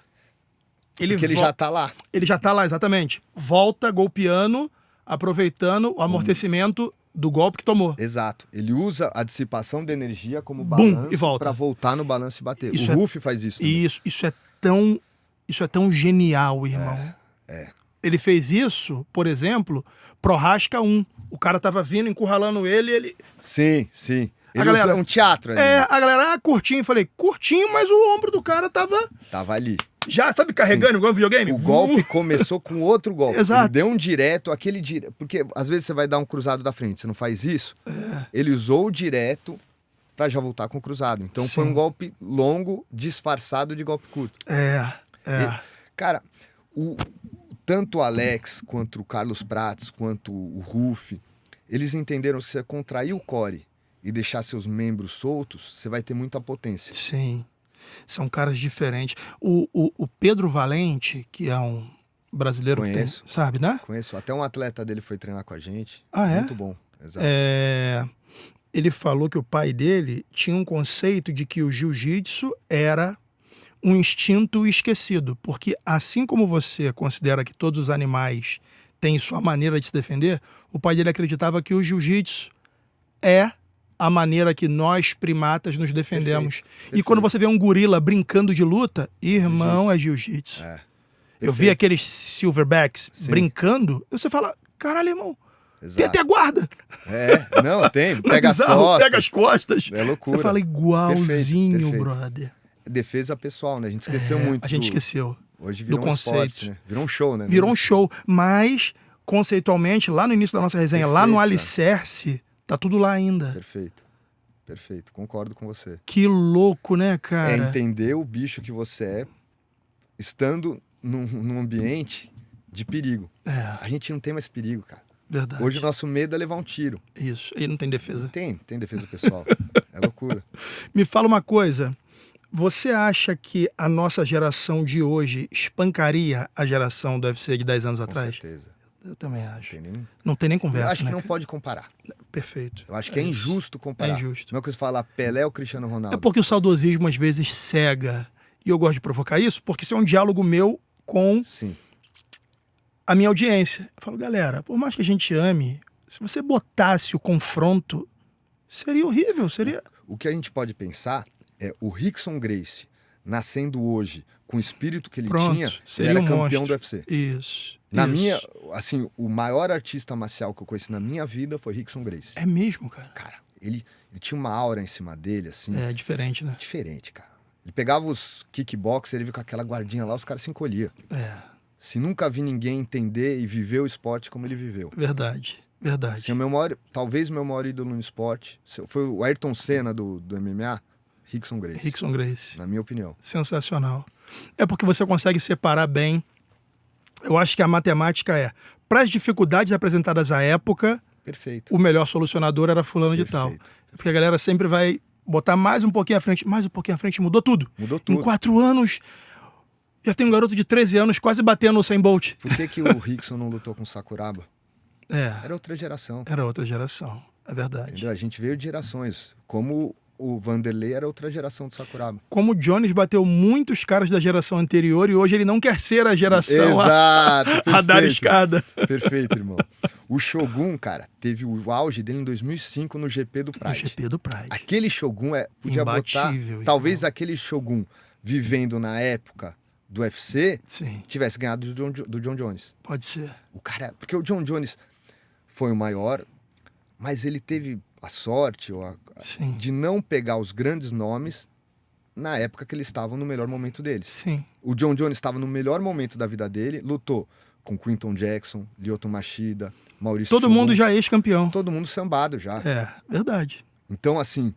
Porque ele já tá lá. Ele já tá lá, exatamente. Volta golpeando, aproveitando o amortecimento do golpe que tomou. Exato. Ele usa a dissipação de energia como balanço e volta. Pra voltar no balanço e bater. O Ruff faz isso também. Isso é tão genial, irmão. Ele fez isso, por exemplo, pro Rasca 1. O cara tava vindo, encurralando ele. Sim. Ele usa um teatro ali. A galera, curtinho. Falei, curtinho, mas o ombro do cara tava ali. Já, sabe, carregando igual no videogame? O golpe começou com outro golpe. Exato. Ele deu um direto, aquele direto. Porque às vezes você vai dar um cruzado da frente, você não faz isso. Ele usou o direto pra já voltar com o cruzado. Então foi um golpe longo, disfarçado de golpe curto. Cara, tanto o Alex, quanto o Carlos Prates, quanto o Ruff, eles entenderam que se você contrair o core e deixar seus membros soltos, você vai ter muita potência. Sim. São caras diferentes. O Pedro Valente, que é um brasileiro Conheço. que tem, sabe, né? Conheço. Até um atleta dele foi treinar com a gente. É? Muito bom. Exato. Ele falou que o pai dele tinha um conceito de que o jiu-jitsu era um instinto esquecido. Porque assim como você considera que todos os animais têm sua maneira de se defender, o pai dele acreditava que o jiu-jitsu é a maneira que nós, primatas, nos defendemos. Perfeito. E quando você vê um gorila brincando de luta, irmão, é jiu-jitsu. Eu vi aqueles silverbacks brincando, você fala, caralho, irmão, tem até guarda. Não, tem. Pega as costas. Pega as costas. É loucura. Você fala igualzinho, perfeito. Brother. Defesa pessoal, né? A gente esqueceu muito. A gente esqueceu. Hoje virou do conceito. Esporte, né? Virou um show, né? Virou um show. Mas, conceitualmente, lá no início da nossa resenha, lá no Alicerce... Tá tudo lá ainda. Perfeito. Concordo com você. Que louco, né, cara? É entender o bicho que você é estando num ambiente de perigo. A gente não tem mais perigo, cara. Verdade. Hoje o nosso medo é levar um tiro. Isso. E não tem defesa. Tem defesa pessoal. É loucura. Me fala uma coisa. Você acha que a nossa geração de hoje espancaria a geração do UFC de 10 anos atrás? Com certeza. Eu também acho. Não tem nem conversa, eu acho que não cara? pode comparar. Perfeito. Eu acho que é injusto comparar. É injusto. Não é coisa falar Pelé ou Cristiano Ronaldo. É porque o saudosismo às vezes cega E eu gosto de provocar isso porque isso é um diálogo meu com Sim. a minha audiência. Eu falo, galera, por mais que a gente ame, se você botasse o confronto, seria horrível, seria... O que a gente pode pensar é o Rickson Gracie, nascendo hoje, com o espírito que ele Pronto, tinha, ele seria era um campeão monstro. do UFC. Isso. Na isso. minha, assim, o maior artista marcial que eu conheci na minha vida foi Rickson Gracie. É mesmo, cara. Cara, ele tinha uma aura em cima dele, assim, É diferente, né? diferente, cara. Ele pegava os kickboxers, ele vinha com aquela guardinha lá, os caras se encolhiam. É, Se nunca vi ninguém entender e viver o esporte como ele viveu. verdade, verdade. Assim, talvez o meu maior ídolo no esporte foi o Ayrton Senna do MMA, Rickson Gracie. Rickson Gracie. Na minha opinião. Sensacional. É porque você consegue separar bem. Eu acho que a matemática é, para as dificuldades apresentadas à época, Perfeito. o melhor solucionador era fulano de tal. Perfeito. Porque a galera sempre vai botar mais um pouquinho à frente, mais um pouquinho à frente, mudou tudo. Mudou Em tudo. 4 anos, já tem um garoto de 13 anos quase batendo o 100 Bolt. Por que o Rickson não lutou com o Sakuraba? É, Era outra geração. era outra geração, é verdade. Entendeu? A gente veio de gerações. Como o Vanderlei era outra geração do Sakuraba. Como o Jones bateu muitos caras da geração anterior e hoje ele não quer ser a geração Exato. a dar perfeito. escada. Perfeito, irmão. O Shogun, cara, teve o auge dele em 2005 no GP do O Pride. GP do Pride. Aquele Shogun podia botar... Imbatível, Talvez irmão. aquele Shogun, vivendo na época do UFC, Sim, tivesse ganhado do John Jones. pode ser. O cara... Porque o John Jones foi o maior, mas ele teve a sorte Sim, de não pegar os grandes nomes na época que eles estavam no melhor momento deles. sim. O John Jones estava no melhor momento da vida dele, lutou com Quinton Jackson, Lyoto Machida, Maurício Todo Shogun, mundo já é ex-campeão. todo mundo sambado já. É, verdade. Então, assim,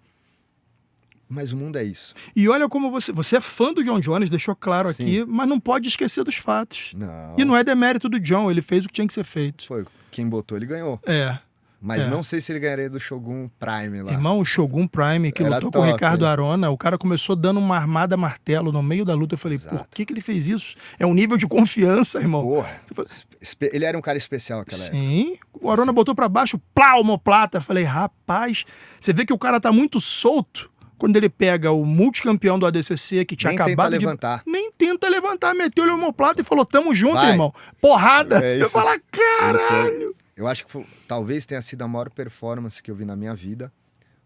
mas o mundo é isso. E olha como você é fã do John Jones, deixou claro Sim. aqui, mas não pode esquecer dos fatos. Não, E não é demérito do John, ele fez o que tinha que ser feito. foi quem botou, ele ganhou. É. Mas É. não sei se ele ganharia do Shogun Prime lá. Irmão, o Shogun Prime, que Era lutou com o top, Ricardo hein? Arona, o cara começou dando uma armada martelo no meio da luta. Eu falei, Exato. por que ele fez isso? É um nível de confiança, irmão. Porra, ele era um cara especial naquela época. Sim, o Arona botou pra baixo, plá, omoplata. Falei, rapaz, você vê que o cara tá muito solto quando ele pega o multicampeão do ADCC que tinha Nem tenta acabado de... levantar. Nem tenta levantar, meteu-lhe o omoplata e falou, tamo junto, Vai. irmão. Porrada. É Você isso. fala, caralho. Eu acho que talvez tenha sido a maior performance que eu vi na minha vida.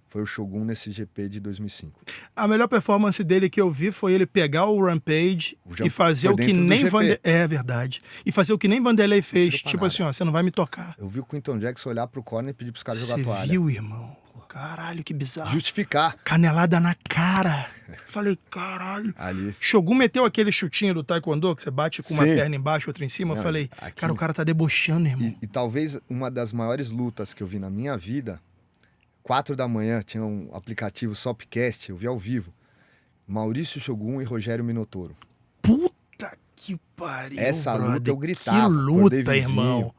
Foi o Shogun nesse GP de 2005. A melhor performance dele que eu vi foi ele pegar o Rampage Já e fazer foi o que dentro do nem GP. É verdade. E fazer o que nem Vanderlei fez. tirou pra Tipo nada. assim, ó, você não vai me tocar. Eu vi o Quinton Jackson olhar pro corner e pedir pros caras jogar Você a toalha. viu, irmão? Caralho, que bizarro. Justificar Canelada na cara. Falei, caralho. ali. Shogun meteu aquele chutinho do taekwondo que você bate com uma Sim. perna embaixo, outra em cima. Eu Não, falei, aqui- cara, o cara tá debochando, irmão. E talvez uma das maiores lutas que eu vi na minha vida, 4 da manhã, tinha um aplicativo Sopcast, eu vi ao vivo. Maurício Shogun e Rogério Minotouro. Puta que pariu, Essa brother. luta eu gritava, Que luta, acordei vizinho. irmão.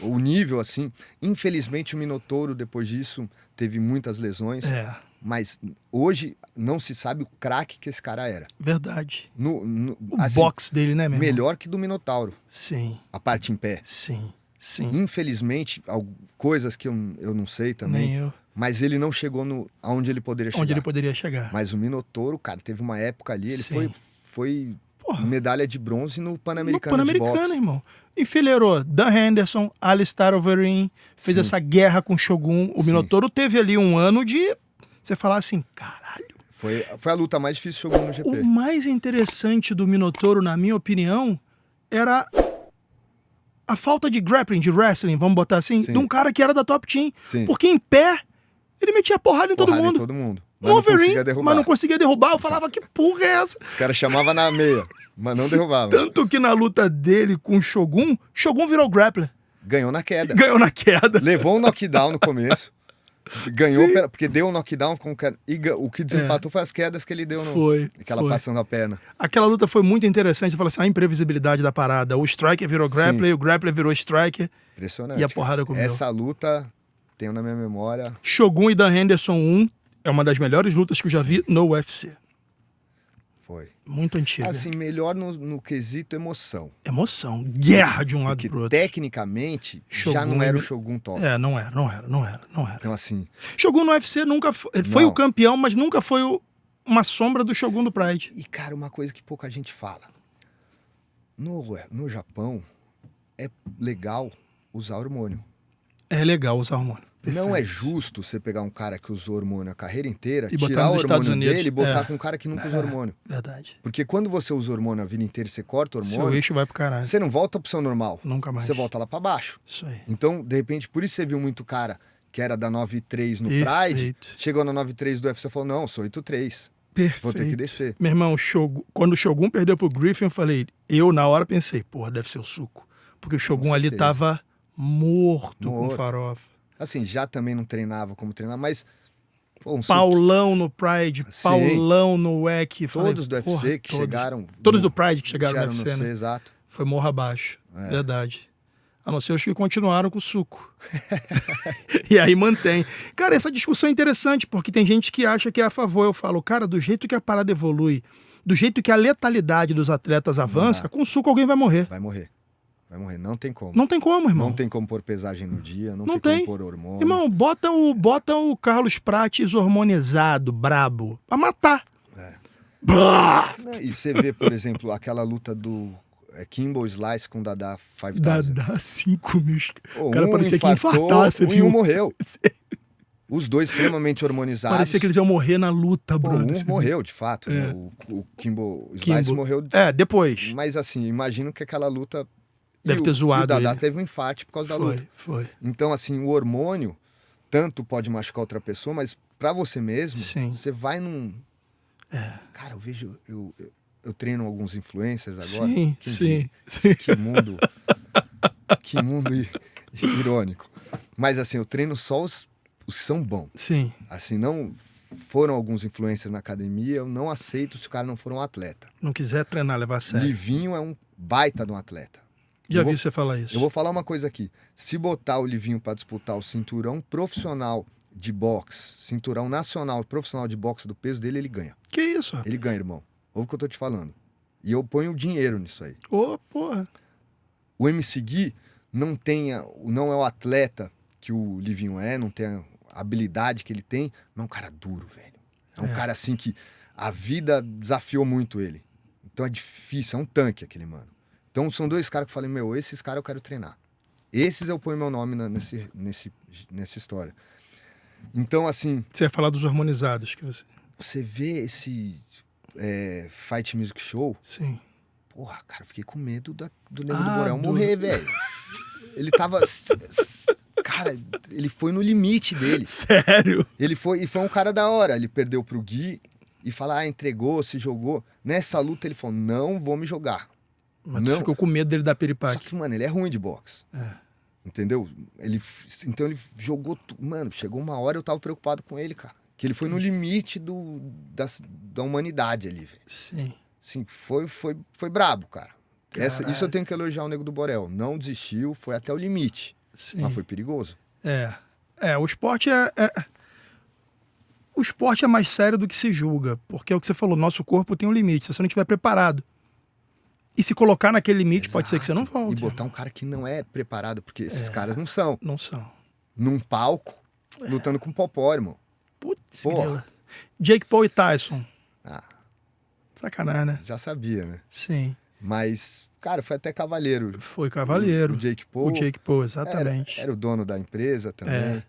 O nível, assim... Infelizmente, o Minotouro, depois disso, teve muitas lesões. É, Mas hoje não se sabe o craque que esse cara era. verdade. O O box dele, né, meu irmão? melhor que do Minotauro, Sim, a parte em pé. sim, sim. Infelizmente, coisas que eu não sei também, Nem eu. mas ele não chegou aonde ele poderia chegar. Onde ele poderia chegar. Mas o Minotouro, cara, teve uma época ali, ele Sim. foi Porra. medalha de bronze no No Pan-Americano de Pan-Americano, boxe. irmão. Enfileirou Dan Henderson, Alistair Overeem, fez Sim. essa guerra com o Shogun. O Sim. Minotouro teve ali um ano de... Você falar assim, caralho. Foi a luta mais difícil do Shogun no GP. O mais interessante do Minotouro, na minha opinião, era a falta de grappling, de wrestling, vamos botar assim, Sim. de um cara que era da Top Team. Sim. Porque em pé, ele metia porrada em todo Porrada em mundo. todo mundo. No Mas não Overeem, conseguia derrubar. mas não conseguia derrubar. Eu falava, que porra é essa? Os caras chamavam na meia, mas não derrubavam. Tanto que na luta dele com o Shogun virou grappler. Ganhou na queda. Ganhou na queda. Levou um knockdown no começo. Ganhou, porque deu um knockdown. O que desempatou foi as quedas que ele deu no. Foi. Aquela foi. passando a perna. Aquela luta foi muito interessante. Você fala assim, a imprevisibilidade da parada. O striker virou grappler, Sim. o grappler virou striker. Impressionante. E a porrada comeu. Essa luta, tenho na minha memória. Shogun e Dan Henderson 1 é uma das melhores lutas que eu já vi no UFC. Foi. Muito antiga. Assim, melhor no quesito emoção. Emoção, guerra de um lado Porque pro outro. tecnicamente já Shogun não era e- o Shogun top. Não era. Então, assim, Shogun no UFC nunca foi. Ele foi Não. o campeão, mas nunca foi o uma sombra do Shogun do Pride. E, cara, uma coisa que pouca gente fala. No Japão, é legal usar hormônio. É legal usar hormônio. Não é Perfeito. justo você pegar um cara que usou hormônio a carreira inteira, E botar tirar nos o Estados hormônio Unidos. dele e botar com um cara que nunca usou hormônio. Verdade. Porque quando você usa hormônio a vida inteira e você corta o Seu hormônio, eixo vai pro caralho. você não volta pro seu normal. Nunca mais. Você volta lá pra baixo. Isso aí. Então, de repente, por isso você viu muito cara que era da 9.3 no Pride, Perfeito. chegou na 9.3 do UFC e falou, não, eu sou 8.3. Perfeito. Vou ter que descer. Meu irmão, quando o Shogun perdeu pro Griffin, eu falei, eu na hora pensei, porra, deve ser o suco. Porque o Shogun ali certeza. tava morto com Morto. farofa. Assim, já também não treinava como treinar, mas... Pô, um Paulão no Pride, Sim. Paulão no WEC. todos do UFC que chegaram... Todos do Pride que chegaram no no UFC, né? exato. Foi morro abaixo. É. Verdade. A não ser os que continuaram com o suco. E aí mantém. Cara, essa discussão é interessante, porque tem gente que acha que é a favor. Eu falo, cara, do jeito que a parada evolui, do jeito que a letalidade dos atletas avança, dá. com suco alguém vai morrer. Vai morrer. Vai morrer. Não tem como. Não tem como, irmão. Não tem como pôr pesagem no dia, não, Não tem tem. como pôr hormônio. Irmão, bota o Carlos Prates hormonizado, brabo, pra matar. Brá! E você vê, por exemplo, aquela luta do Kimbo Slice com Dada 5000. Dá 5 mil. Pô, O cara parecia que ia infartou, infartar, você um viu? morreu. Os dois extremamente hormonizados. Parecia que eles iam morrer na luta, Pô, brother. um você viu? morreu, de fato. É. Né? O Kimbo Slice Kimbo. morreu. Depois. Mas assim, imagino que aquela luta... Deve ter E zoado o Dada ele. teve um infarte por causa da luta. Foi. Então, assim, o hormônio tanto pode machucar outra pessoa, mas pra você mesmo, Sim. você vai num... Cara, eu vejo... Eu treino alguns influencers agora. Sim, Quem sim, diria? sim. Que mundo... que mundo irônico. Mas, assim, eu treino só os que são bons. Sim. Assim, não foram alguns influencers na academia, eu não aceito se o cara não for um atleta. Não quiser treinar, levar a sério. Livinho é um baita de um atleta. Já Eu vi vou- você falar isso. Eu vou falar uma coisa aqui. Se botar o Livinho para disputar o cinturão profissional de boxe, cinturão nacional profissional de boxe do peso dele, ele ganha. Que isso, rapaz? Ele ganha, irmão. Ouve o que eu tô te falando. E eu ponho dinheiro nisso aí. Ô, porra. O MC Gui não é o atleta que o Livinho é, não tem a habilidade que ele tem, mas é um cara duro, velho. É um cara assim que a vida desafiou muito ele. Então é difícil, é um tanque aquele mano. Então são dois caras que eu falei, esses caras eu quero treinar. Esses eu ponho meu nome nessa história. Então, assim, Você ia falar dos hormonizados que você... você vê esse Fight Music Show, Sim. porra, cara, eu fiquei com medo do Nego do Ah, Borel do- morrer, velho. Ele tava... Cara, ele foi no limite dele. Sério? E foi um cara da hora. Ele perdeu pro Gui e fala, entregou, se jogou. Nessa luta ele falou, não vou me jogar. Mas Não. tu ficou com medo dele dar Só piripaque. que, mano, ele é ruim de boxe. Entendeu? Então ele jogou... Mano, chegou uma hora eu tava preocupado com ele, cara. Que ele foi no limite da humanidade ali, velho. Sim. Assim, foi brabo, cara. Isso Caralho. eu tenho que elogiar o Nego do Borel. Não desistiu, foi até o limite. Sim. Mas foi perigoso. O esporte O esporte é mais sério do que se julga, porque é o que você falou, nosso corpo tem um limite, se você não estiver preparado. E se colocar naquele limite, pode ser que você não Exato. volte. E botar um cara que não é preparado, porque esses caras não são. Não são. Num palco, lutando com popó, irmão. Putz, Porra. grila. Jake Paul e Tyson. Ah, Sacanagem, né? já sabia, né? Sim. Mas, cara, foi até cavaleiro. Foi cavaleiro. O Jake Paul. O Jake Paul, exatamente. Era o dono da empresa também.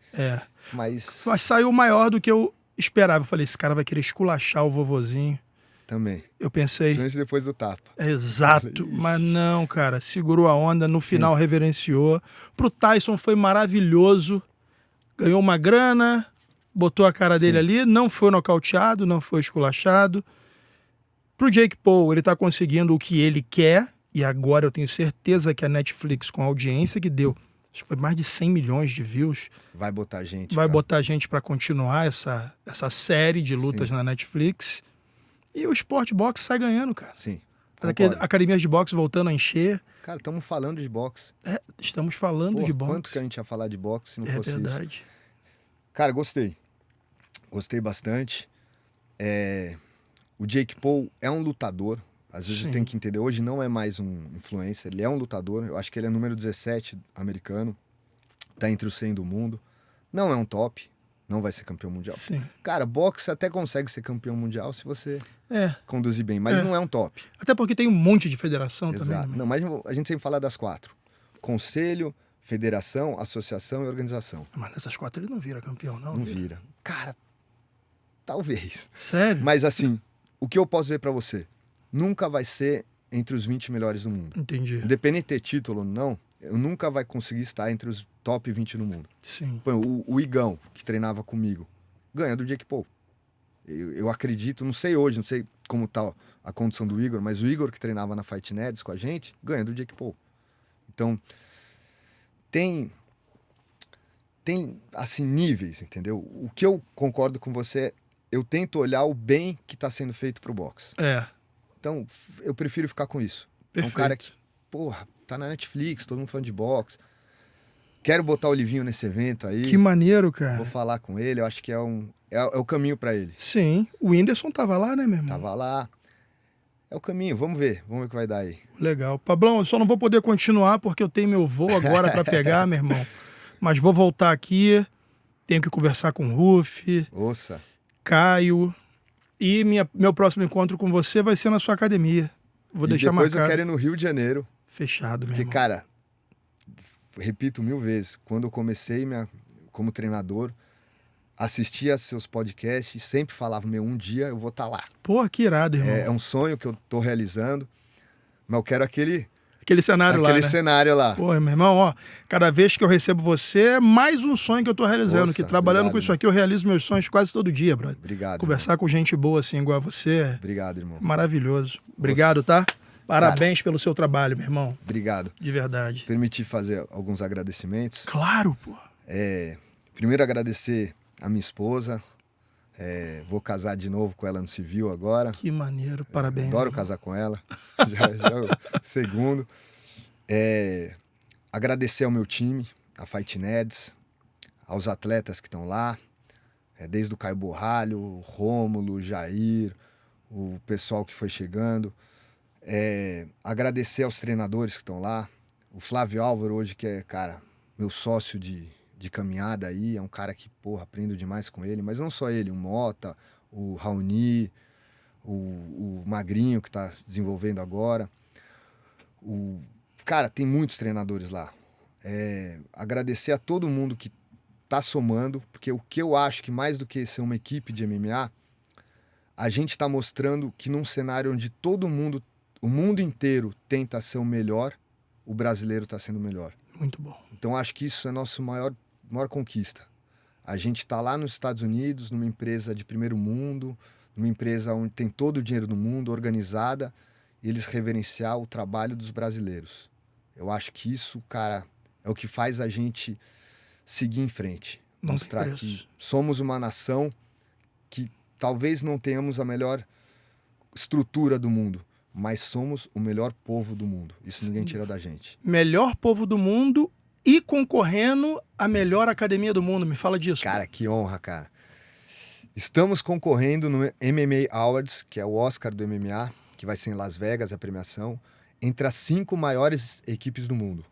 Mas Mas saiu maior do que eu esperava. Eu falei, esse cara vai querer esculachar o vovozinho. também. Eu pensei, Principalmente depois do tapa. exato. Mas não, cara. Segurou a onda, no final reverenciou. Pro Tyson foi maravilhoso. Ganhou uma grana, botou a cara dele ali, não foi nocauteado, não foi esculachado. Pro Jake Paul, ele tá conseguindo o que ele quer. E agora eu tenho certeza que a Netflix, com a audiência que deu, acho que foi mais de 100 milhões de views, Vai botar gente. vai cara. botar gente para continuar essa série de lutas Sim. na Netflix. E o esporte boxe sai ganhando, cara. Sim. Aquele- Concordo. Academias de boxe voltando a encher. Cara, estamos falando de boxe. Estamos falando Pô, de quanto boxe. que a gente ia falar de boxe se não É fosse isso? verdade. Cara, gostei. Gostei bastante. O Jake Paul é um lutador. Às vezes Sim. eu tenho que entender. Hoje não é mais um influencer. Ele é um lutador. Eu acho que ele é número 17 americano. Tá entre os 100 do mundo. Não é um top. não vai ser campeão mundial. Sim. Cara, boxe até consegue ser campeão mundial se você É. conduzir bem, mas não é um top. Até porque tem um monte de federação Exato. também. Né? Não, mas a gente sempre fala das 4. Conselho, federação, associação e organização. Mas nessas 4 ele não vira campeão, não? Não vira. Cara, talvez. Sério? Mas assim, o que eu posso dizer pra você? Nunca vai ser entre os 20 melhores do mundo. Entendi. Independente de ter título ou não, eu nunca vai conseguir estar entre os top 20 no mundo. Sim. Pô, o Igão, que treinava comigo, ganha do Jake Paul. Eu acredito, não sei hoje, não sei como tá a condição do Igor, mas o Igor que treinava na Fight Nerds com a gente, ganha do Jake Paul. Então, tem assim, níveis, entendeu? O que eu concordo com você, eu tento olhar o bem que está sendo feito pro boxe. É. Então, eu prefiro ficar com isso. Perfeito. É um cara que, porra, tá na Netflix, todo mundo falando de boxe. Quero botar o Livinho nesse evento aí. Que maneiro, cara. Vou falar com ele, eu acho que é o caminho pra ele. Sim. O Whindersson tava lá, né, meu irmão? Tava lá. É o caminho, vamos ver o que vai dar aí. Legal. Pablão, eu só não vou poder continuar porque eu tenho meu voo agora pra pegar, meu irmão. Mas vou voltar aqui, tenho que conversar com o Ruf, Ouça. Caio, e meu próximo encontro com você vai ser na sua academia. Vou deixar depois marcado. eu quero ir no Rio de Janeiro. Fechado, meu Porque, irmão. cara, repito 1000 vezes, quando eu comecei como treinador, assistia seus podcasts e sempre falava, um dia eu vou estar lá. Pô, que irado, irmão. É um sonho que eu tô realizando, mas eu quero aquele cenário lá, né? cenário lá. Pô, meu irmão, ó, cada vez que eu recebo você, é mais um sonho que eu tô realizando. Nossa, que trabalhando obrigado, com isso aqui, eu realizo meus sonhos quase todo dia, brother. Obrigado. Conversar com gente boa assim, igual a você, é Obrigado, irmão. maravilhoso. Obrigado, tá? Parabéns pelo seu trabalho, meu irmão. Obrigado. De verdade. Permiti fazer alguns agradecimentos. Claro, pô. Primeiro agradecer a minha esposa. Vou casar de novo com ela no civil agora. Que maneiro, parabéns. Adoro irmão. casar com ela. já é o segundo. Agradecer ao meu time, a Fight Nerds, aos atletas que estão lá, desde o Caio Borralho, o Rômulo, o Jair, o pessoal que foi chegando. Agradecer aos treinadores que estão lá. O Flávio Álvaro hoje, que é, cara, meu sócio de caminhada aí, é um cara que, porra, aprendo demais com ele. Mas não só ele, o Mota, o Raoni, o Magrinho que tá desenvolvendo agora. Cara, tem muitos treinadores lá. Agradecer a todo mundo que tá somando, porque o que eu acho que mais do que ser uma equipe de MMA, a gente tá mostrando que num cenário onde todo mundo, o mundo inteiro tenta ser o melhor, o brasileiro tá sendo o melhor. Muito bom. Então acho que isso é a nossa maior conquista. A gente tá lá nos Estados Unidos, numa empresa de primeiro mundo, numa empresa onde tem todo o dinheiro do mundo, organizada, e eles reverenciar o trabalho dos brasileiros. Eu acho que isso, cara, é o que faz a gente seguir em frente. Não Mostrar tem que preço. somos uma nação que talvez não tenhamos a melhor estrutura do mundo, mas somos o melhor povo do mundo. Isso ninguém tira da gente. Melhor povo do mundo e concorrendo à melhor academia do mundo. Me fala disso. Cara, que honra, cara. Estamos concorrendo no MMA Awards, que é o Oscar do MMA, que vai ser em Las Vegas, a premiação, entre as 5 maiores equipes do mundo.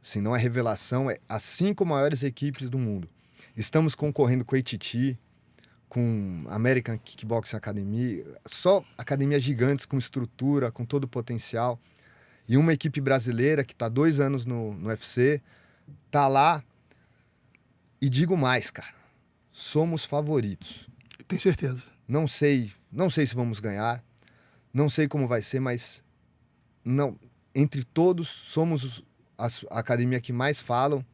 Assim, não é revelação, é as 5 maiores equipes do mundo. Estamos concorrendo com a ATT, com American Kickboxing Academy, só academias gigantes com estrutura, com todo o potencial. E uma equipe brasileira que está 2 anos no UFC, tá lá. E digo mais, cara, somos favoritos. Tenho certeza. Não sei se vamos ganhar, não sei como vai ser, mas não, entre todos somos a academia que mais falam.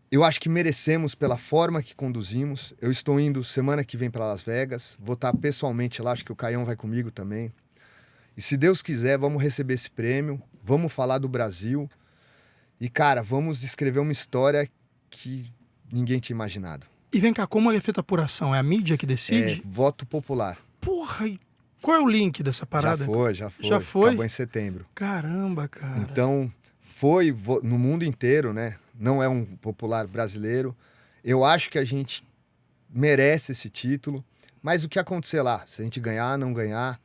Eu acho que merecemos pela forma que conduzimos. Eu estou indo semana que vem para Las Vegas, vou estar pessoalmente lá, acho que o Caião vai comigo também. E se Deus quiser, vamos receber esse prêmio, vamos falar do Brasil e, cara, vamos escrever uma história que ninguém tinha imaginado. E vem cá, como é feita a apuração? É a mídia que decide? Voto popular. Porra, e qual é o link dessa parada? Já foi. Já foi? Acabou em setembro. Caramba, cara. Então, foi no mundo inteiro, né? Não é um popular brasileiro. Eu acho que a gente merece esse título, mas o que acontecer lá, se a gente ganhar, não ganhar,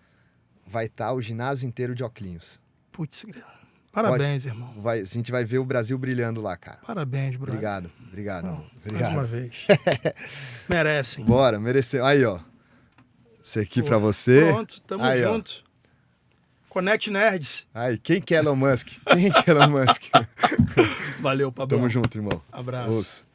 vai estar o ginásio inteiro de óculos. Putz, Parabéns, irmão. A gente vai ver o Brasil brilhando lá, cara. Parabéns, brother. Obrigado. Não, Obrigado. Mais uma vez. Merecem. Bora, mereceu. Aí, ó. Esse aqui pra você. Pronto, tamo aí, junto. Connect Nerds. Aí, quem que é Elon Musk? Valeu, Pablão. Tamo junto, irmão. Abraço. Osso.